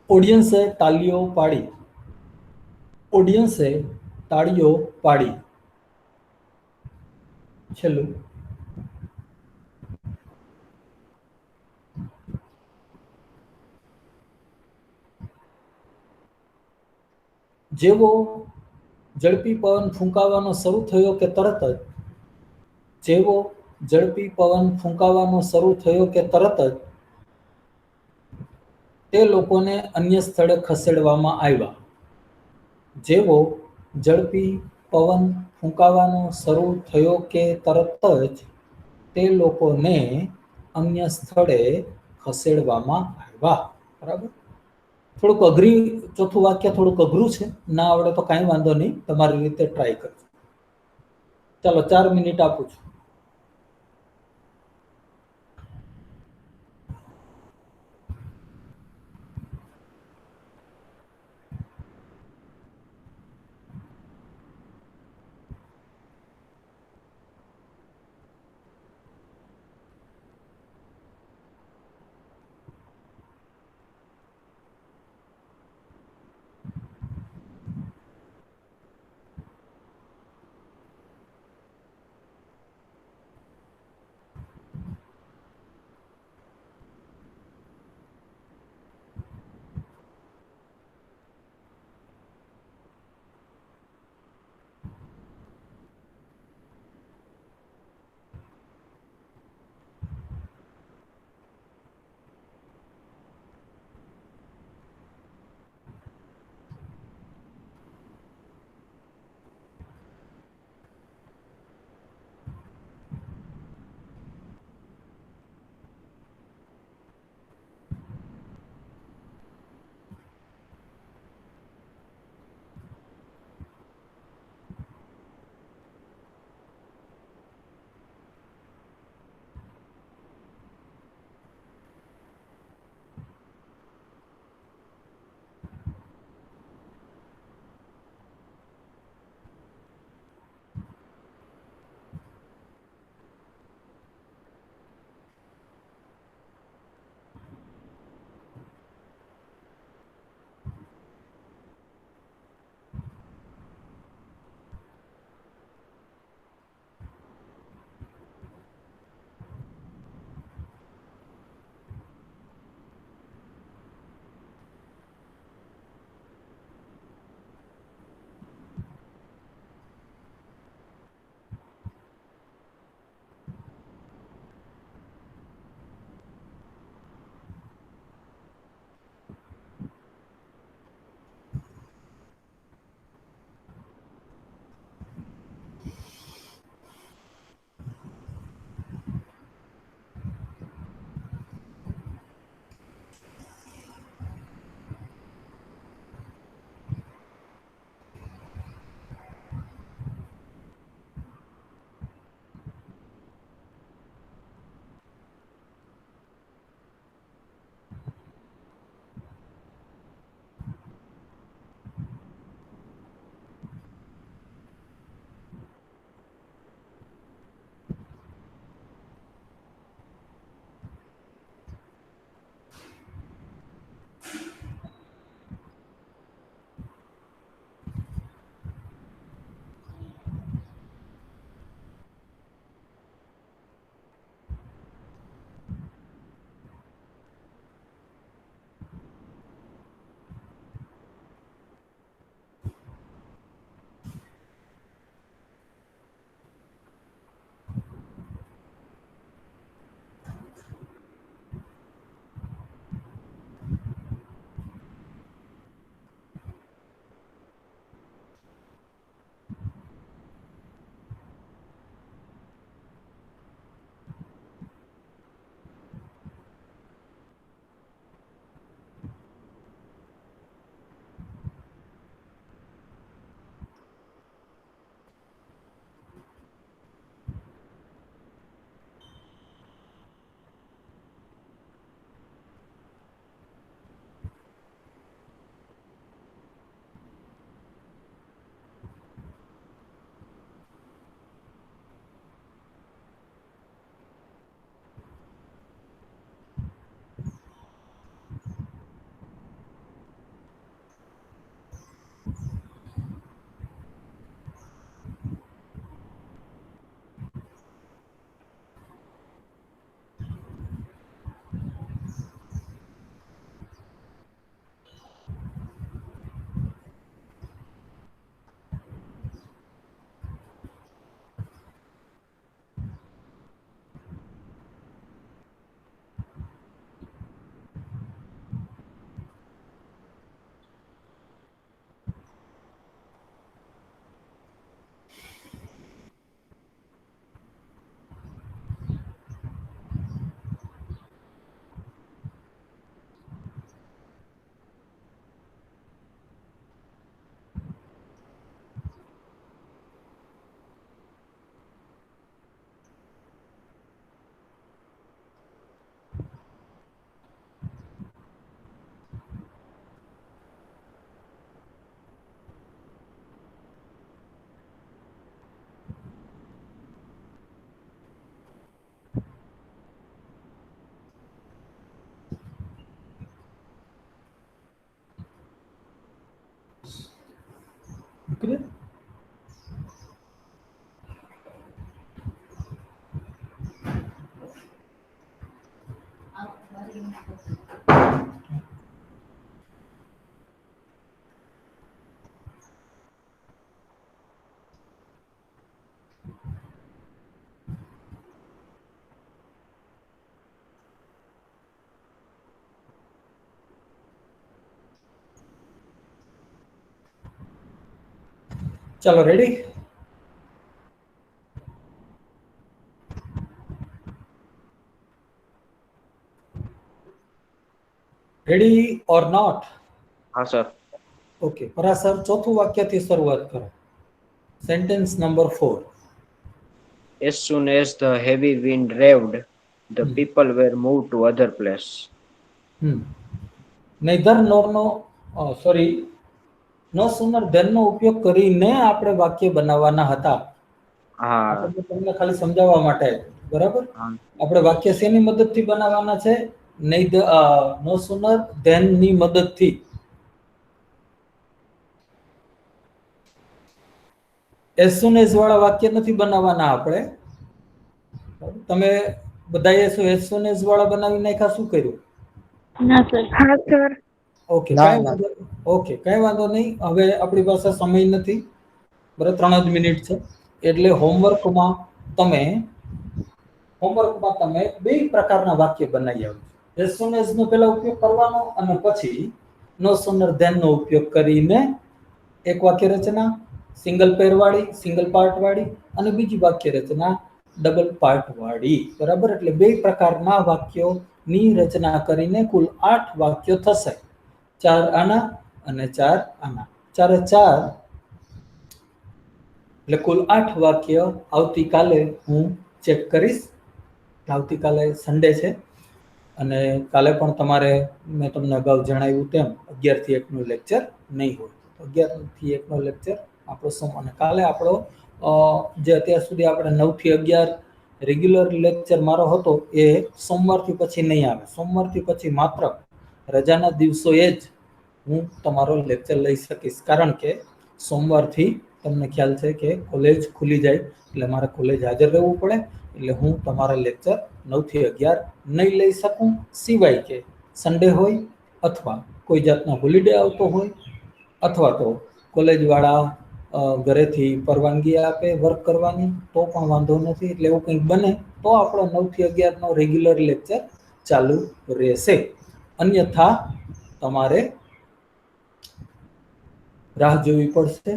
ઓડિયન્સે તાળીઓ પાડી. ઓડિયન્સે તાળીઓ પાડી. છેલ્લું. જેવો ઝડપી પવન ફૂંકાવાનો શરૂ થયો કે તરત જ, જેવો ઝડપી પવન ફૂંકાવાનો શરૂ થયો કે તરત જ તે લોકોને અન્ય સ્થળે ખસેડવામાં આવ્યા. જેવો ઝડપી પવન ફૂંકાવાનો શરૂ થયો કે તરત જ તે લોકોને અન્ય સ્થળે ખસેડવામાં આવ્યા. બરાબર. થોડુંક અઘરી ચોથું વાક્ય થોડુંક અઘરું છે, ના આવડે તો કાંઈ વાંધો નહીં, તમારી રીતે ટ્રાય કરજો. ચાલો 4 મિનિટ આપું છું. ચાલો રેડી? Ready or not? હા સર. ઓકે, પરાસર ચોથું વાક્યથી શરૂઆત કરો. Sentence number 4. As soon as the heavy wind raved, the Hmm. people were moved to other place. neither nor no sorry no sooner than નો ઉપયોગ કરીને આપણે વાક્ય બનાવવાના હતા. હા. તમને ખાલી સમજાવવા માટે, બરાબર? આપણે વાક્ય શેની મદદથી બનાવવાના છે? neither no sooner than ની મદદથી. as soon as વાળા વાક્ય નથી બનાવવાના આપણે. તમે બધાએ શું as soon as વાળા બનાવી નાખ્યા? શું કર્યું? ના સર. હા સર. ઓકે, ના, કઈ ના. વાંધો ઓકે, કઈ વાંધો નહીં. હવે આપણી પાસે સમય નથી, બરાબર? 3 જ મિનિટ છે. એટલે હોમવર્કમાં તમે બે પ્રકારના વાક્ય બનાવી આવજો. as soon as નો પહેલા ઉપયોગ કરવાનો અને પછી no sooner than નો ઉપયોગ કરીને એક વાક્ય રચના સિંગલ પેર વાળી, સિંગલ પાર્ટ વાળી, અને બીજી વાક્ય રચના ડબલ પાર્ટ વાળી, બરાબર? એટલે બે પ્રકારના વાક્યો ની રચના કરીને કુલ 8 વાક્યો થશે. 4 આના અને 4 આના, 4 4 એટલે કુલ 8 વાક્ય આવતીકાલે હું ચેક કરીશ. આવતીકાલે સન્ડે છે અને કાલે પણ તમારે મેં તમને અગાઉ જણાવ્યું તેમ 11 થી 1 નું લેક્ચર નહીં હોય. 11 થી 1 નો લેક્ચર આપણો અને કાલે આપણો જે અત્યાર સુધી આપણે 9 થી 11 રેગ્યુલર લેક્ચર મારો હતો એ સોમવારથી પછી નહીં આવે. સોમવારથી પછી માત્ર રજાના દિવસોએ જ હું તમારો લેક્ચર લઈ શકીશ, કારણ કે સોમવારથી તમને ખ્યાલ છે કે કોલેજ ખુલી જાય એટલે મારે કોલેજ હાજર રહેવું પડે. એટલે હું તમારા લેક્ચર 9 થી 11 નહીં લઈ શકું, સિવાય કે સન્ડે હોય અથવા કોઈ જાતનો હોલિડે આવતો હોય અથવા તો કોલેજ વાળા ઘરેથી પરવાનગી આપે વર્ક કરવાની, તો પણ વાંધો નથી. એટલે એવું કંઈક બને તો આપણો 9 થી 11 નો રેગ્યુલર લેક્ચર ચાલુ રહેશે. અન્યથા તમારે રાહ જોવી પડશે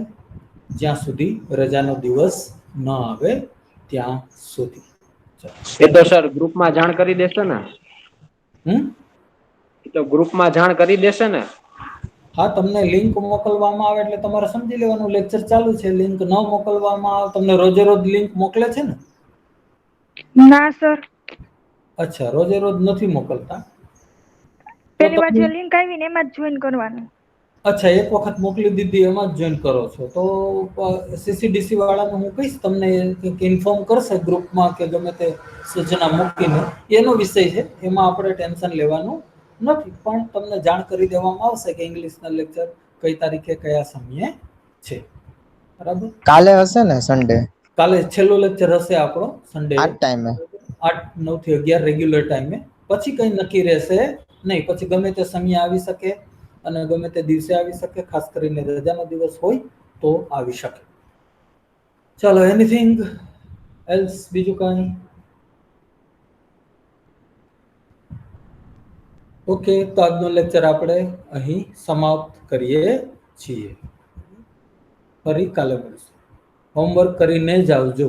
જ્યાં સુધી રજાનો દિવસ ન આવે ત્યાં સુધી. એ તો સર ગ્રુપમાં જાણ કરી દેશો ને? એ તો ગ્રુપમાં જાણ કરી દેશે ને? હા, તમને લિંક મોકલવામાં આવે એટલે તમારે સમજી લેવાનું લેક્ચર ચાલુ છે. લિંક ન મોકલવામાં આવે, તમને રોજે રોજ લિંક મોકલે છે ને? ના સર. અચ્છા, રોજે રોજ નથી મોકલતા? પેલી વાર જે લિંક આવી ને એમાં જ જોઈન કરવાનું. અચ્છા, એક વખત મોકલી દીધી એમાં જ જોઈન કરો છો? તો સીસીડીસી વાળાને હું કહીશ, તમને ઇન્ફોર્મ કરશે ગ્રુપમાં કે ગમે તે સૂચના મૂકીને. એનો વિષય છે, એમાં આપણે ટેન્શન લેવાનું નથી, પણ તમને જાણ કરી દેવામાં આવશે કે ઇંગ્લિશના લેક્ચર કઈ તારીખે કયા સમયે છે, બરાબર? કાલે હશે ને સન્ડે? કાલે છેલ્લો લેક્ચર હશે આપણો સન્ડે, આ ટાઈમે 8 9 થી 11 રેગ્યુલર ટાઈમે. પછી કઈ નક્કી રહેશે નહીં. પછી ગમે તે સમય આવી શકે અને ગમે તે દિવસે આવી શકે, ખાસ કરીને રજાનો દિવસ હોય તો આવી શકે. ચાલો, એનીથિંગ એલ્સ? બીજું કાંઈ? ઓકે, તો આજનો લેક્ચર આપણે અહીં સમાપ્ત કરીએ છીએ. ફરી કાલે મળીશું. હોમવર્ક કરીને જ આવજો.